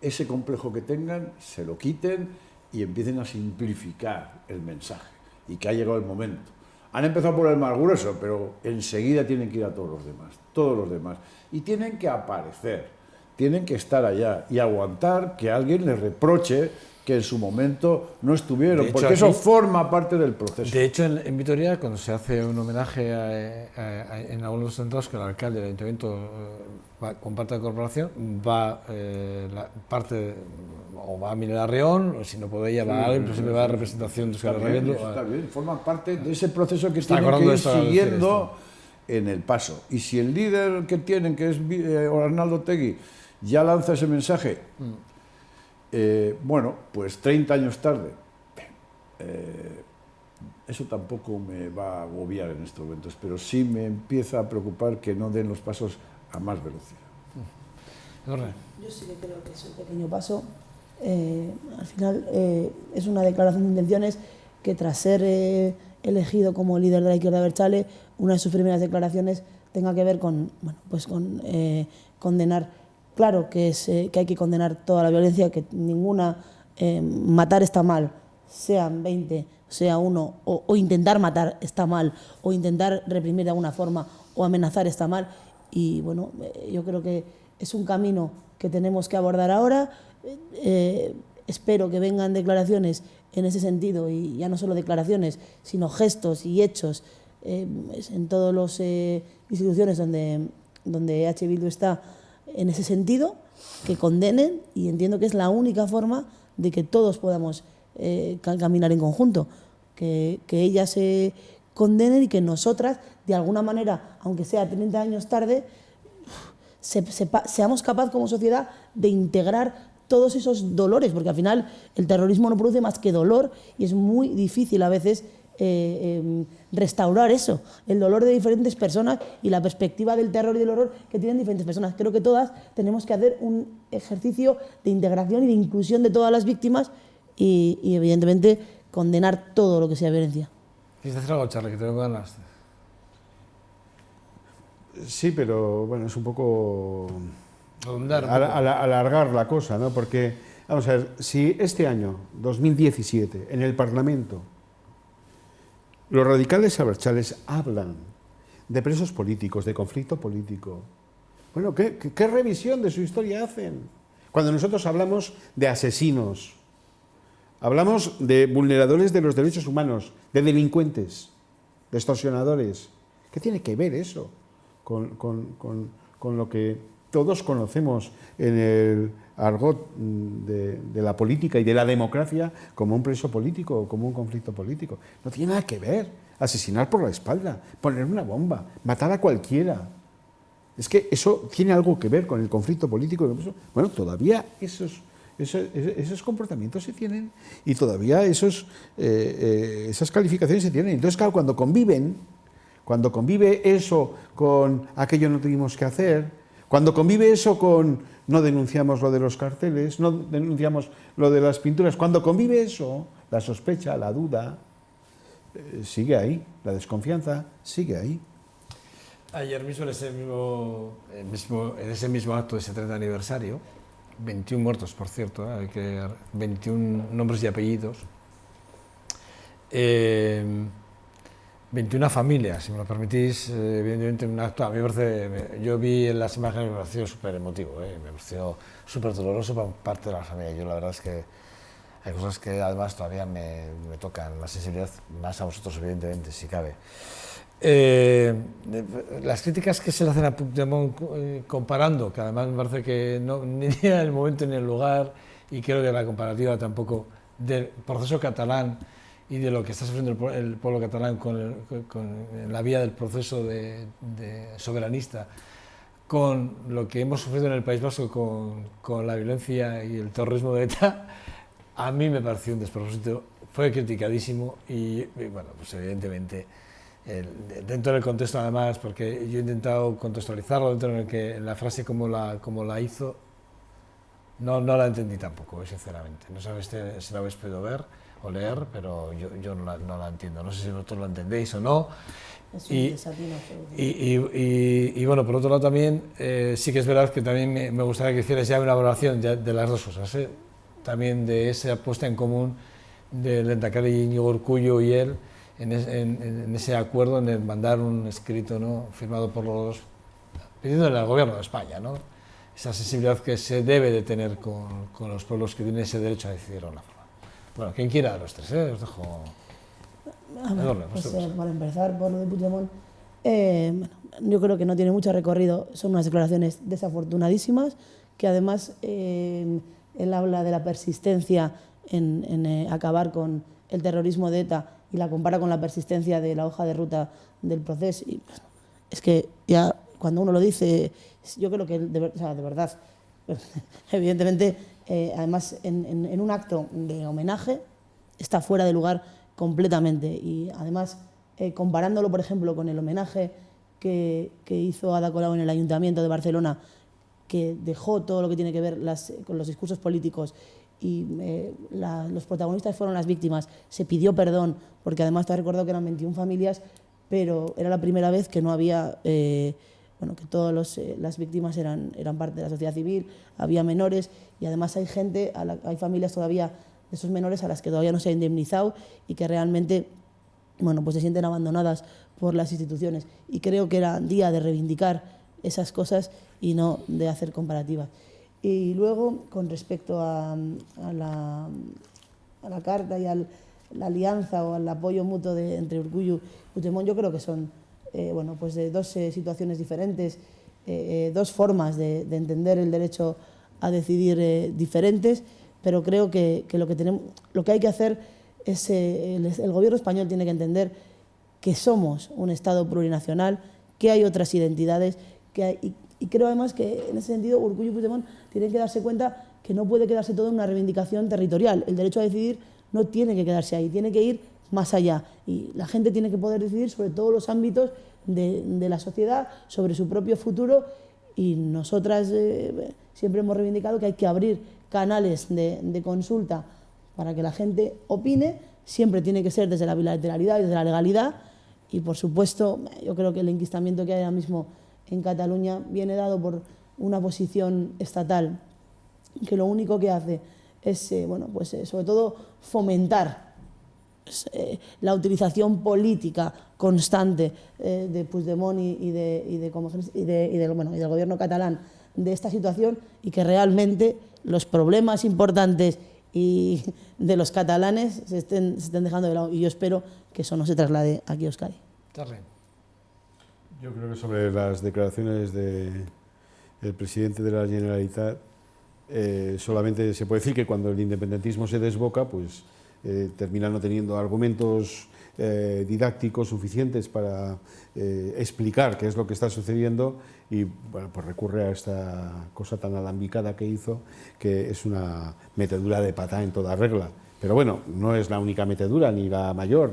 ese complejo que tengan se lo quiten y empiecen a simplificar el mensaje, y que ha llegado el momento. Han empezado por el más grueso, pero enseguida tienen que ir a todos los demás, y tienen que aparecer, tienen que estar allá y aguantar que alguien les reproche que en su momento no estuvieron, De hecho, porque eso aquí- forma parte del proceso. De hecho, en Vitoria, cuando se hace un homenaje en algunos de los atentados, que el alcalde del ayuntamiento con parte de la corporación va parte, o va a Miguel Arreón, o si no puede ella, va a alguien, pero siempre va a representación de Euskal Herria Bildu. Está bien, forman parte de ese proceso que Está tienen que acordando ir esto al decir siguiendo en el paso. Y si el líder que tienen, que es Arnaldo Otegi, ya lanza ese mensaje, bueno, pues 30 años tarde, eso tampoco me va a agobiar en estos momentos, pero sí me empieza a preocupar que no den los pasos a más velocidad. Yo sí que creo que es un pequeño paso. Al final es una declaración de intenciones que tras ser elegido como líder de la izquierda abertzale, una de sus primeras declaraciones tenga que ver con, bueno, pues con condenar, claro que hay que condenar toda la violencia, que ninguna, matar está mal, sean 20, sea uno, o intentar matar está mal, o intentar reprimir de alguna forma, o amenazar está mal. Y bueno, yo creo que es un camino que tenemos que abordar ahora. Espero que vengan declaraciones en ese sentido, y ya no solo declaraciones, sino gestos y hechos en todas las instituciones donde EH Bildu está en ese sentido, que condenen, y entiendo que es la única forma de que todos podamos caminar en conjunto, que ellas se condenen y que nosotras, de alguna manera, aunque sea 30 años tarde, seamos capaces como sociedad de integrar todos esos dolores, porque al final el terrorismo no produce más que dolor y es muy difícil a veces restaurar eso, el dolor de diferentes personas y la perspectiva del terror y del horror que tienen diferentes personas. Creo que todas tenemos que hacer un ejercicio de integración y de inclusión de todas las víctimas y evidentemente condenar todo lo que sea violencia. ¿Quieres decir algo, Charlie, que tengo ganas? Sí, pero bueno, es un poco Redundar un poco. alargar la cosa, ¿no? Porque, vamos a ver, si este año, 2017, en el Parlamento, los radicales abertzales hablan de presos políticos, de conflicto político, bueno, ¿qué revisión de su historia hacen? Cuando nosotros hablamos de asesinos, hablamos de vulneradores de los derechos humanos, de delincuentes, de extorsionadores, ¿qué tiene que ver eso con lo que todos conocemos en el argot de la política y de la democracia como un preso político o como un conflicto político? No tiene nada que ver. Asesinar por la espalda, poner una bomba, matar a cualquiera. Es que eso tiene algo que ver con el conflicto político. Bueno, todavía esos comportamientos se tienen y todavía esas calificaciones se tienen. Entonces, claro, cuando convive eso con aquello no tuvimos que hacer, cuando convive eso con no denunciamos lo de los carteles, no denunciamos lo de las pinturas, cuando convive eso, la sospecha, la duda, sigue ahí, la desconfianza sigue ahí. Ayer mismo, en ese mismo acto de ese 30 aniversario, 21 muertos, por cierto, 21 nombres y apellidos, 21 familias, si me lo permitís, evidentemente un acto, a mí me parece, yo vi en las imágenes, me pareció súper emotivo, me pareció súper doloroso por parte de la familia. Yo la verdad es que hay cosas que además todavía me tocan la sensibilidad, más a vosotros evidentemente, si cabe. Las críticas que se le hacen a Puigdemont comparando, que además me parece que no, ni era el momento ni el lugar, y creo que la comparativa tampoco del proceso catalán y de lo que está sufriendo el pueblo catalán con la vía del proceso de soberanista, con lo que hemos sufrido en el País Vasco con la violencia y el terrorismo de ETA, a mí me pareció un despropósito, fue criticadísimo y bueno, pues evidentemente dentro del contexto además, porque yo he intentado contextualizarlo dentro en el que en la frase como la hizo, no la entendí tampoco, sinceramente. No sabéis si la habéis podido ver o leer, pero yo no la entiendo. No sé si vosotros lo entendéis o no. Es un desatino. Y bueno, por otro lado también, sí que es verdad que también me gustaría que hicierais ya una valoración de las dos cosas, también de esa puesta en común del Lehendakari Iñigo Urkullu y él, en ese acuerdo, en el mandar un escrito, ¿no?, firmado por los dos, pidiéndole al gobierno de España, ¿no?, esa sensibilidad que se debe de tener con los pueblos que tienen ese derecho a decidir de una forma. Bueno, quien quiera, los tres, os dejo. Para empezar, por lo de Puigdemont, bueno, yo creo que no tiene mucho recorrido, son unas declaraciones desafortunadísimas, que además él habla de la persistencia en acabar con el terrorismo de ETA y la compara con la persistencia de la hoja de ruta del proceso. Y, bueno, es que ya cuando uno lo dice, yo creo que de verdad, evidentemente, además en un acto de homenaje está fuera de lugar completamente. Y además, comparándolo, por ejemplo, con el homenaje que hizo Ada Colau en el Ayuntamiento de Barcelona, que dejó todo lo que tiene que ver con los discursos políticos y los protagonistas fueron las víctimas, se pidió perdón, porque además te has recordado que eran 21 familias, pero era la primera vez que no había, bueno, que todas las víctimas eran parte de la sociedad civil, había menores y además hay hay familias todavía de esos menores a las que todavía no se ha indemnizado y que realmente, bueno, pues se sienten abandonadas por las instituciones. Y creo que era día de reivindicar esas cosas y no de hacer comparativas. Y luego, con respecto a la carta y a la alianza o al apoyo mutuo entre Urkullu y Puigdemont, yo creo que son bueno, pues de dos situaciones diferentes, dos formas de entender el derecho a decidir diferentes, pero creo que lo que hay que hacer es, el gobierno español tiene que entender que somos un Estado plurinacional, que hay otras identidades, y creo además que en ese sentido Urkullu y Puigdemont tienen que darse cuenta que no puede quedarse todo en una reivindicación territorial. El derecho a decidir no tiene que quedarse ahí, tiene que ir más allá. Y la gente tiene que poder decidir sobre todos los ámbitos de la sociedad, sobre su propio futuro, y nosotras siempre hemos reivindicado que hay que abrir canales de consulta para que la gente opine, siempre tiene que ser desde la bilateralidad y desde la legalidad, y por supuesto yo creo que el enquistamiento que hay ahora mismo en Cataluña viene dado por una posición estatal que lo único que hace es, bueno, pues, sobre todo fomentar la utilización política constante de Puigdemont y del gobierno catalán de esta situación, y que realmente los problemas importantes y de los catalanes se estén dejando de lado, y yo espero que eso no se traslade aquí a Euskadi. Yo creo que sobre las declaraciones del presidente de la Generalitat, solamente se puede decir que cuando el independentismo se desboca, pues termina no teniendo argumentos didácticos suficientes para explicar qué es lo que está sucediendo, y bueno, pues recurre a esta cosa tan alambicada que hizo, que es una metedura de pata en toda regla. Pero bueno, no es la única metedura, ni la mayor,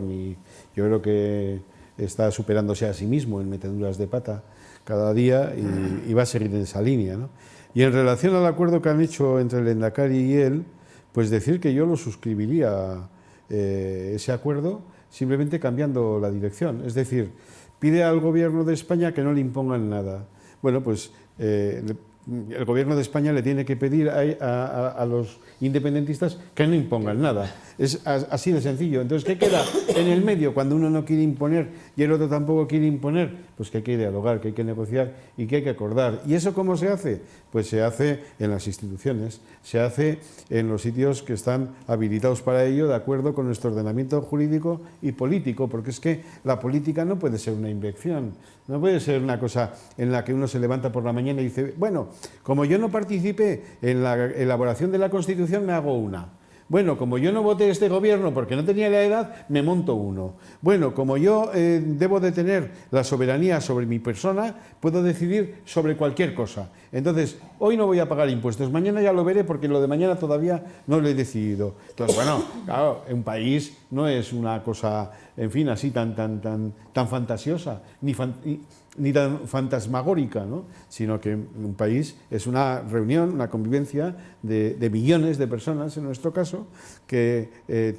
yo creo que está superándose a sí mismo en meteduras de pata cada día, y va a seguir en esa línea, ¿no? Y en relación al acuerdo que han hecho entre el Endacari y él, pues decir que yo lo suscribiría, ese acuerdo, simplemente cambiando la dirección. Es decir, pide al gobierno de España que no le impongan nada. Bueno, pues el gobierno de España le tiene que pedir a los independentistas que no impongan nada. Es así de sencillo. Entonces, ¿qué queda en el medio cuando uno no quiere imponer y el otro tampoco quiere imponer? Pues que hay que dialogar, que hay que negociar y que hay que acordar. ¿Y eso cómo se hace? Pues se hace en las instituciones, se hace en los sitios que están habilitados para ello, de acuerdo con nuestro ordenamiento jurídico y político, porque es que la política no puede ser una invención, no puede ser una cosa en la que uno se levanta por la mañana y dice, bueno, como yo no participé en la elaboración de la Constitución, me hago una. Bueno, como yo no voté este gobierno porque no tenía la edad, me monto uno. Bueno, como yo debo de tener la soberanía sobre mi persona, puedo decidir sobre cualquier cosa. Entonces, hoy no voy a pagar impuestos, mañana ya lo veré porque lo de mañana todavía no lo he decidido. Entonces, bueno, claro, un país no es una cosa, en fin, así tan fantasiosa, ni tan fantasmagórica, ¿no? Sino que un país es una reunión, una convivencia de millones de personas, en nuestro caso, que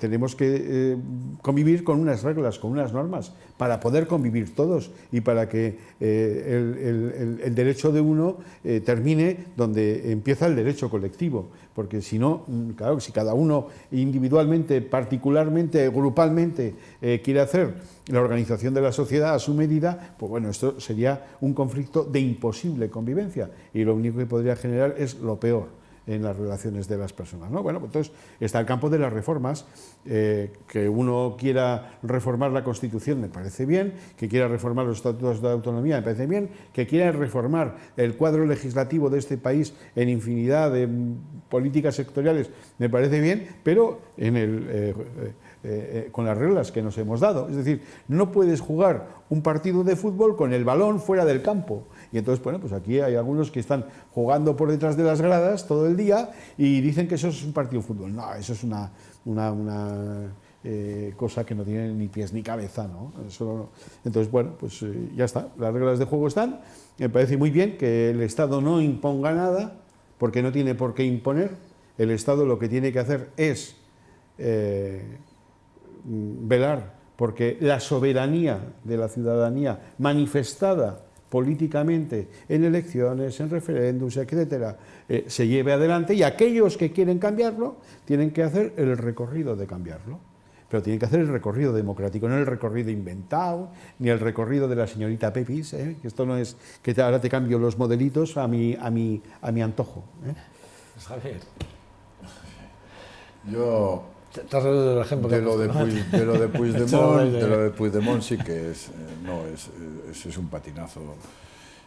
tenemos que convivir con unas reglas, con unas normas, para poder convivir todos y para que el derecho de uno termine donde empieza el derecho colectivo. Porque si no, claro, si cada uno individualmente, particularmente, individualmente, grupalmente, quiere hacer la organización de la sociedad a su medida, pues bueno, esto sería un conflicto de imposible convivencia y lo único que podría generar es lo peor en las relaciones de las personas, ¿no? Bueno, pues entonces está el campo de las reformas, que uno quiera reformar la Constitución me parece bien, que quiera reformar los estatutos de autonomía me parece bien, que quiera reformar el cuadro legislativo de este país en infinidad de políticas sectoriales me parece bien, pero con las reglas que nos hemos dado. Es decir, no puedes jugar un partido de fútbol con el balón fuera del campo. Y entonces, bueno, pues aquí hay algunos que están jugando por detrás de las gradas todo el día y dicen que eso es un partido de fútbol. No, eso es una cosa que no tiene ni pies ni cabeza, ¿no? Eso, entonces, bueno, pues ya está. Las reglas de juego están. Me parece muy bien que el Estado no imponga nada, porque no tiene por qué imponer. El Estado lo que tiene que hacer es velar porque la soberanía de la ciudadanía manifestada políticamente en elecciones, en referéndums, etcétera, se lleve adelante, y aquellos que quieren cambiarlo tienen que hacer el recorrido de cambiarlo. Pero tienen que hacer el recorrido democrático, no el recorrido inventado, ni el recorrido de la señorita Pepis, que esto no es que ahora te cambio los modelitos a mi antojo. Javier. Yo, ¿Te has reído del ejemplo? de lo de Puigdemont sí que es un patinazo.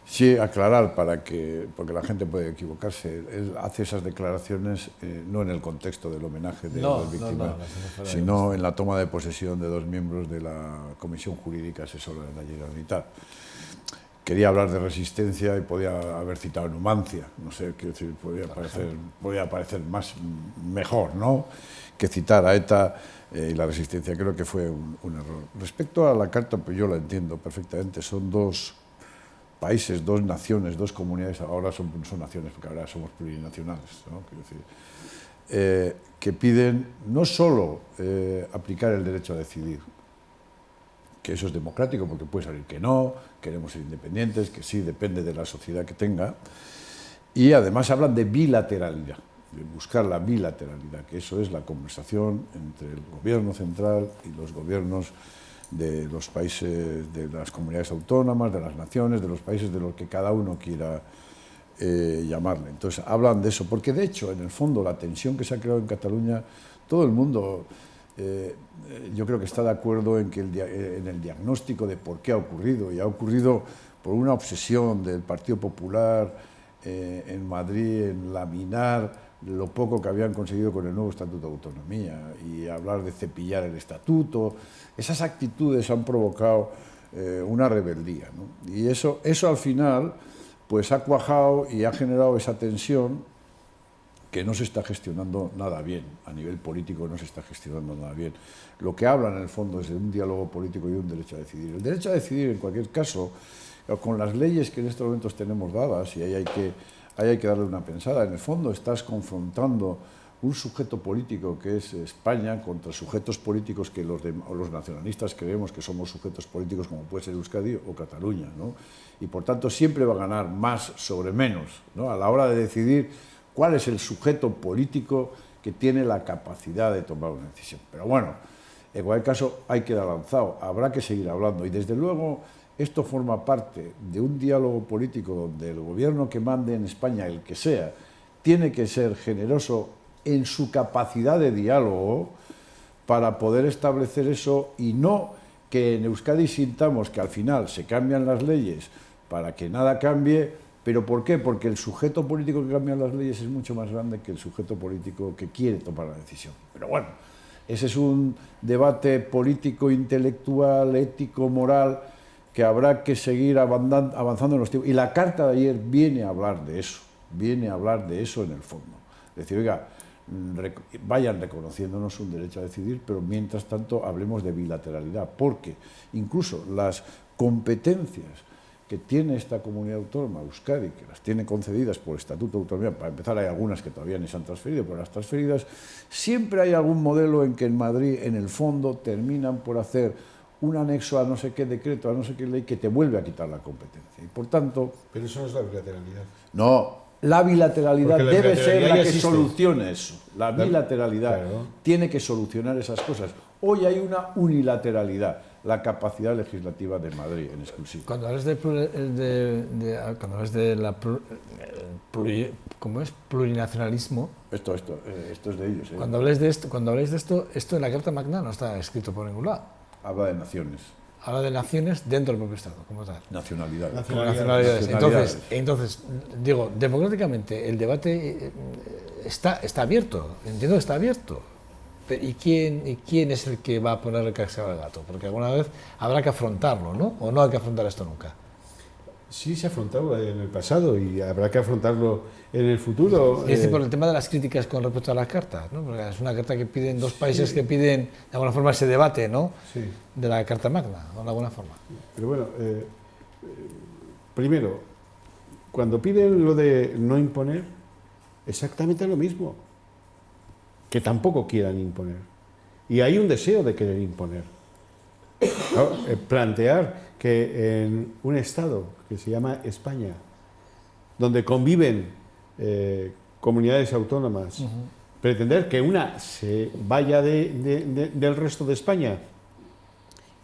Sí, aclarar porque la gente puede equivocarse. Él hace esas declaraciones no en el contexto del homenaje de las víctimas, sino en la toma de posesión de 2 miembros de la Comisión Jurídica Asesora de la Generalitat. Quería hablar de resistencia y podía haber citado Numancia, no sé, quiero decir, podía parecer mejor, ¿no?, que citar a ETA y la resistencia. Creo que fue un error. Respecto a la carta, pues yo la entiendo perfectamente. Son 2 países, 2 naciones, 2 comunidades, ahora son naciones, porque ahora somos plurinacionales, ¿no?, quiero decir, que piden no solo aplicar el derecho a decidir, que eso es democrático porque puede salir que no, queremos ser independientes, que sí, depende de la sociedad que tenga, y además hablan de bilateralidad, de buscar la bilateralidad, que eso es la conversación entre el gobierno central y los gobiernos de los países, de las comunidades autónomas, de las naciones, de los países de los que cada uno quiera llamarle. Entonces hablan de eso, porque de hecho, en el fondo, la tensión que se ha creado en Cataluña, todo el mundo yo creo que está de acuerdo en el diagnóstico de por qué ha ocurrido, y ha ocurrido por una obsesión del Partido Popular en Madrid en laminar lo poco que habían conseguido con el nuevo Estatuto de Autonomía y hablar de cepillar el Estatuto. Esas actitudes han provocado una rebeldía, ¿no? Y eso al final pues ha cuajado y ha generado esa tensión que no se está gestionando nada bien, a nivel político no se está gestionando nada bien. Lo que hablan en el fondo es de un diálogo político y de un derecho a decidir. El derecho a decidir, en cualquier caso, con las leyes que en estos momentos tenemos dadas, y ahí hay que darle una pensada, en el fondo estás confrontando un sujeto político que es España contra sujetos políticos que los nacionalistas creemos que somos sujetos políticos, como puede ser Euskadi o Cataluña, ¿no? Y por tanto siempre va a ganar más sobre menos, ¿no?, a la hora de decidir cuál es el sujeto político que tiene la capacidad de tomar una decisión. Pero bueno, en cualquier caso hay que dar avanzado, habrá que seguir hablando, y desde luego esto forma parte de un diálogo político donde el gobierno que mande en España, el que sea, tiene que ser generoso en su capacidad de diálogo para poder establecer eso, y no que en Euskadi sintamos que al final se cambian las leyes para que nada cambie. ¿Pero por qué? Porque el sujeto político que cambia las leyes es mucho más grande que el sujeto político que quiere tomar la decisión. Pero bueno, ese es un debate político, intelectual, ético, moral, que habrá que seguir avanzando en los tiempos. Y la carta de ayer viene a hablar de eso en el fondo. Es decir, oiga, vayan reconociéndonos un derecho a decidir, pero mientras tanto hablemos de bilateralidad, porque incluso las competencias que tiene esta comunidad autónoma, Euskadi, que las tiene concedidas por Estatuto de Autonomía, para empezar hay algunas que todavía ni se han transferido, pero las transferidas, siempre hay algún modelo en que en Madrid, en el fondo, terminan por hacer un anexo a no sé qué decreto, a no sé qué ley, que te vuelve a quitar la competencia. Y por tanto... Pero eso no es la bilateralidad. No, la bilateralidad Porque la debe bilateralidad ser la ya que existe. solucione eso. La bilateralidad Claro. tiene que solucionar esas cosas. Hoy hay una unilateralidad, la capacidad legislativa de Madrid en exclusiva. Cuando hablas cuando hablas de la ¿cómo es? Plurinacionalismo, Esto es de ellos. cuando habláis de esto, esto en la Carta Magna no está escrito por ningún lado. Habla de naciones, Habla de naciones dentro del propio Estado, como tal. nacionalidades. Como nacionalidades. Nacionalidades. Entonces, digo, democráticamente el debate está abierto, entiendo que está abierto. ¿Y quién es el que va a poner el cascabel al gato? Porque alguna vez habrá que afrontarlo, ¿no? ¿O no hay que afrontar esto nunca? Sí, se ha afrontado en el pasado y habrá que afrontarlo en el futuro. Es decir, por el tema de las críticas con respecto a las cartas, ¿no? Porque es una carta que piden dos países que piden, de alguna forma, ese debate, ¿no? Sí. De la Carta Magna, ¿no? De alguna forma. Pero bueno, primero, cuando piden lo de no imponer, exactamente lo mismo, que tampoco quieran imponer. Y hay un deseo de querer imponer. Claro, plantear que en un Estado que se llama España, donde conviven comunidades autónomas, pretender que una se vaya del resto de España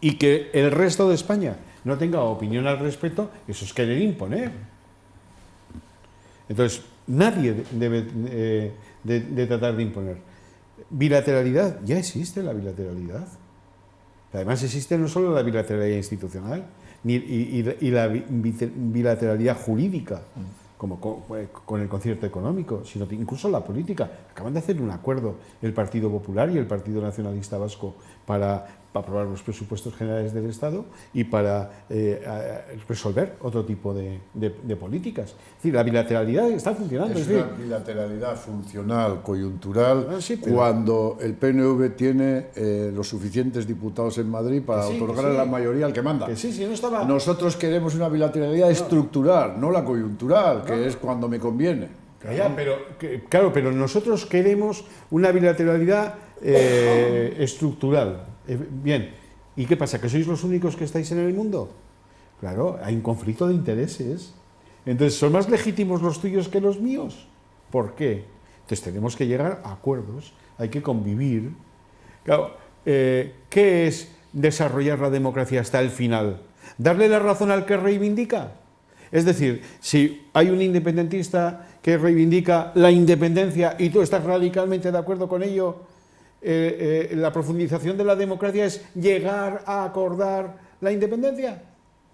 y que el resto de España no tenga opinión al respecto, eso es querer imponer. Entonces, nadie debe de tratar de imponer. Bilateralidad, ya existe la bilateralidad. Además existe no solo la bilateralidad institucional y la bilateralidad jurídica, como con el concierto económico, sino incluso la política. Acaban de hacer un acuerdo el Partido Popular y el Partido Nacionalista Vasco para aprobar los presupuestos generales del Estado y para resolver otro tipo de políticas. Es decir, la bilateralidad está funcionando. Es una bilateralidad funcional, coyuntural, pero cuando el PNV tiene los suficientes diputados en Madrid para otorgar la mayoría al que manda. Que sí, no estaba... Nosotros queremos una bilateralidad estructural, no la coyuntural, que es cuando me conviene. Claro, pero nosotros queremos una bilateralidad estructural. Bien, ¿y qué pasa? ¿Que sois los únicos que estáis en el mundo? Claro, hay un conflicto de intereses. Entonces, ¿son más legítimos los tuyos que los míos? ¿Por qué? Entonces, tenemos que llegar a acuerdos, hay que convivir. Claro, ¿qué es desarrollar la democracia hasta el final? ¿Darle la razón al que reivindica? Es decir, si hay un independentista que reivindica la independencia y tú estás radicalmente de acuerdo con ello, la profundización de la democracia es llegar a acordar la independencia.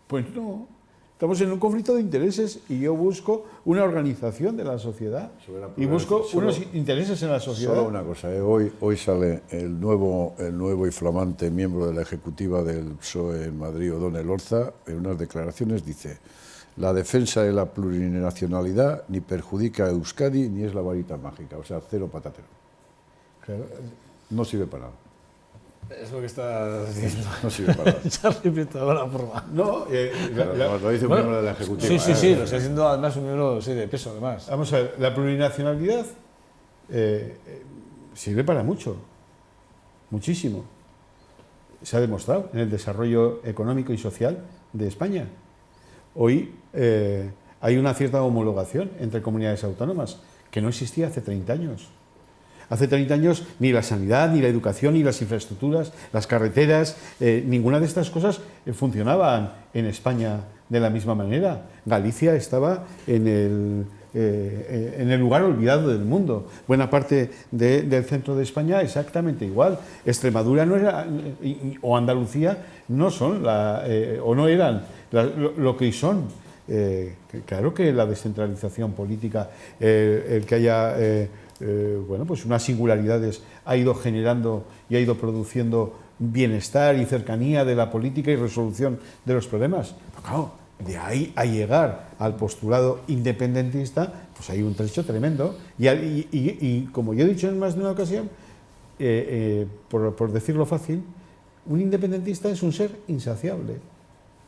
Pues no, estamos en un conflicto de intereses y yo busco una organización de la sociedad y busco unos intereses en la sociedad. Solo una cosa, hoy sale el nuevo y flamante miembro de la ejecutiva del PSOE en Madrid, O'Donnell Orza, en unas declaraciones dice: la defensa de la plurinacionalidad ni perjudica a Euskadi ni es la varita mágica, o sea, cero patatero. Claro. No sirve para nada. Es lo que estás diciendo. No sirve para nada. Charlie Prieto, de alguna forma. No, Lo dice un miembro de la ejecutiva. Sí, lo está haciendo además un miembro de peso, además. Vamos a ver, la plurinacionalidad sirve para mucho, muchísimo. Se ha demostrado en el desarrollo económico y social de España. Hoy hay una cierta homologación entre comunidades autónomas que no existía hace 30 años. Hace 30 años ni la sanidad, ni la educación, ni las infraestructuras, las carreteras, ninguna de estas cosas funcionaban en España de la misma manera. Galicia estaba en el lugar olvidado del mundo. Buena parte del centro de España exactamente igual. Extremadura no era, o Andalucía no son o no eran lo que hoy son. Claro que la descentralización política, el que haya pues unas singularidades ha ido generando y ha ido produciendo bienestar y cercanía de la política y resolución de los problemas. Pero claro, de ahí a llegar al postulado independentista, pues hay un trecho tremendo. Y como yo he dicho en más de una ocasión, por decirlo fácil, un independentista es un ser insaciable.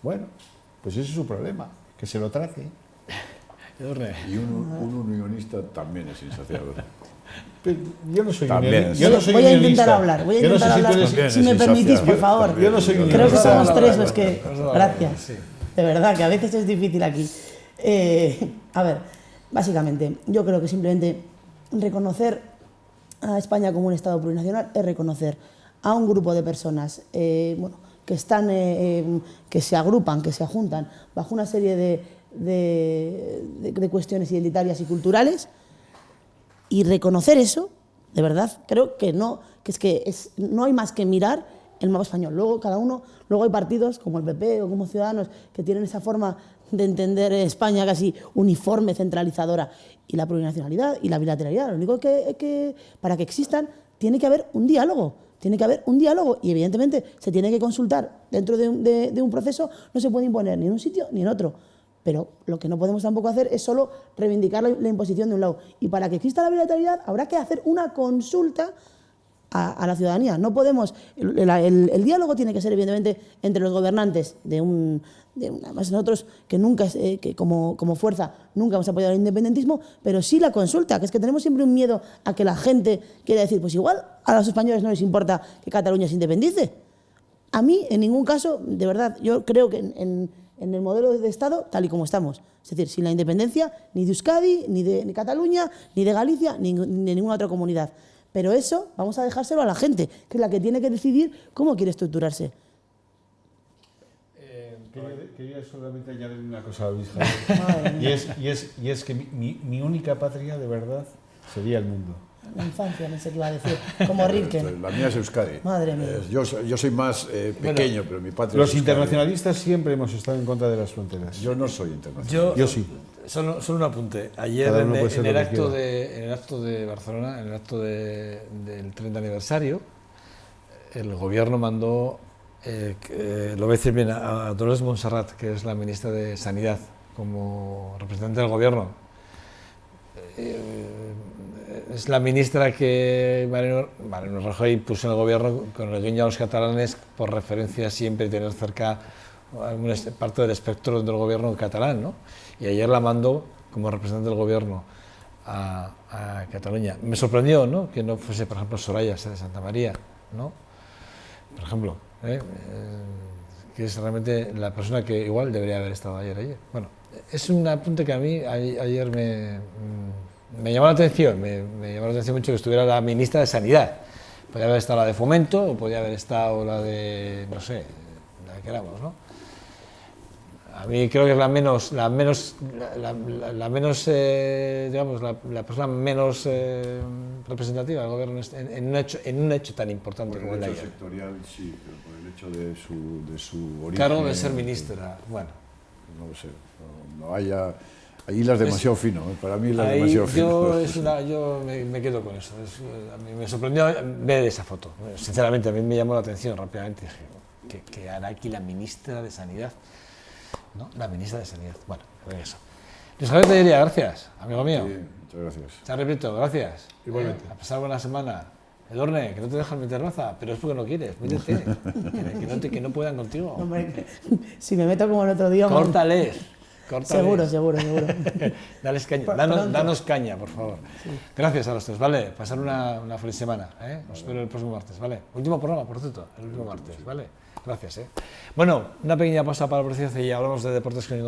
Bueno, pues ese es su problema, que se lo trate. Y un unionista también es insaciable. Pero yo no soy También. unionista. Voy a intentar hablar, si me permitís, por favor. Yo no soy unionista. Creo que somos tres los que... Gracias. De verdad, que a veces es difícil aquí. A ver, básicamente, yo creo que simplemente reconocer a España como un Estado plurinacional es reconocer a un grupo de personas bueno, que están, que se agrupan, que se juntan bajo una serie de cuestiones identitarias y culturales, y reconocer eso, de verdad, creo que no, no hay más que mirar el mapa español. Luego cada uno, luego hay partidos como el PP o como Ciudadanos que tienen esa forma de entender España casi uniforme, centralizadora, y la plurinacionalidad y la bilateralidad. Lo único que para que existan tiene que haber un diálogo. Tiene que haber un diálogo y evidentemente se tiene que consultar dentro de un proceso, no se puede imponer ni en un sitio ni en otro. Pero lo que no podemos tampoco hacer es solo reivindicar la imposición de un lado. Y para que exista la bilateralidad habrá que hacer una consulta a la ciudadanía. No podemos, el diálogo tiene que ser evidentemente entre los gobernantes además nosotros que nunca, que como fuerza nunca hemos apoyado el independentismo, pero sí la consulta, que es que tenemos siempre un miedo a que la gente quiera decir, pues igual a los españoles no les importa que Cataluña se independice. A mí, en ningún caso, de verdad, yo creo que en el modelo de Estado tal y como estamos. Es decir, sin la independencia ni de Euskadi, ni de Cataluña, ni de Galicia, ni de ninguna otra comunidad. Pero eso vamos a dejárselo a la gente, que es la que tiene que decidir cómo quiere estructurarse. Quería solamente añadir una cosa, Luis Javier. y es que mi única patria, de verdad, sería el mundo. La infancia, no sé qué iba a decir, como Rilke. La mía es Euskadi. Madre mía. Yo soy más pequeño, pero mi patria Los es Euskadi. internacionalistas siempre hemos estado en contra de las fronteras. Yo no soy internacional. Yo sí. Solo un apunte. Ayer en el acto de Barcelona, en el acto del 30 aniversario, el gobierno mandó, lo voy a decir bien, a Dolors Montserrat, que es la ministra de Sanidad, como representante del gobierno. Es la ministra que Mariano Rajoy puso en el gobierno con el guiño a los catalanes por referencia siempre y tener cerca alguna parte del espectro del gobierno catalán, ¿no? Y ayer la mandó como representante del gobierno a Cataluña. Me sorprendió, ¿no?, que no fuese, por ejemplo, Soraya de Santa María, ¿no?, por ejemplo, que es realmente la persona que igual debería haber estado ayer. Bueno, es un apunte que a mí ayer me llamó la atención, me llamó la atención mucho que estuviera la ministra de Sanidad. Podría haber estado la de Fomento o podría haber estado la de, no sé, la que queramos, ¿no? A mí creo que es la persona menos representativa del gobierno en un hecho tan importante como el de ayer. Por el hecho sectorial, sí, pero por el hecho de su origen. Cargo de ser ministra, bueno. No lo sé, no haya... Ahí las demasiado fino, para mí las demasiado fino. Yo me quedo con eso. A mí me sorprendió ver esa foto. Sinceramente, a mí me llamó la atención rápidamente. Dije, ¿qué hará aquí la ministra de Sanidad? ¿No? La ministra de Sanidad. Bueno, eso. Luis Javier Tellería, gracias, amigo mío. Sí, muchas gracias. Charly Prieto, gracias. Igualmente. A pasar buena semana. Edurne, que no te dejan meter raza, pero es porque no quieres, métete. que no puedan contigo. Hombre, si me meto como el otro día... Córtales. Seguro. Dales caña. Danos caña, por favor. Sí. Gracias a los tres, ¿vale? Pasar una feliz semana, ¿eh? Os espero el próximo martes, ¿vale? Último programa, por cierto, el último martes, ¿vale? Gracias, ¿eh? Bueno, una pequeña pausa para la publicidad y hablamos de deportes con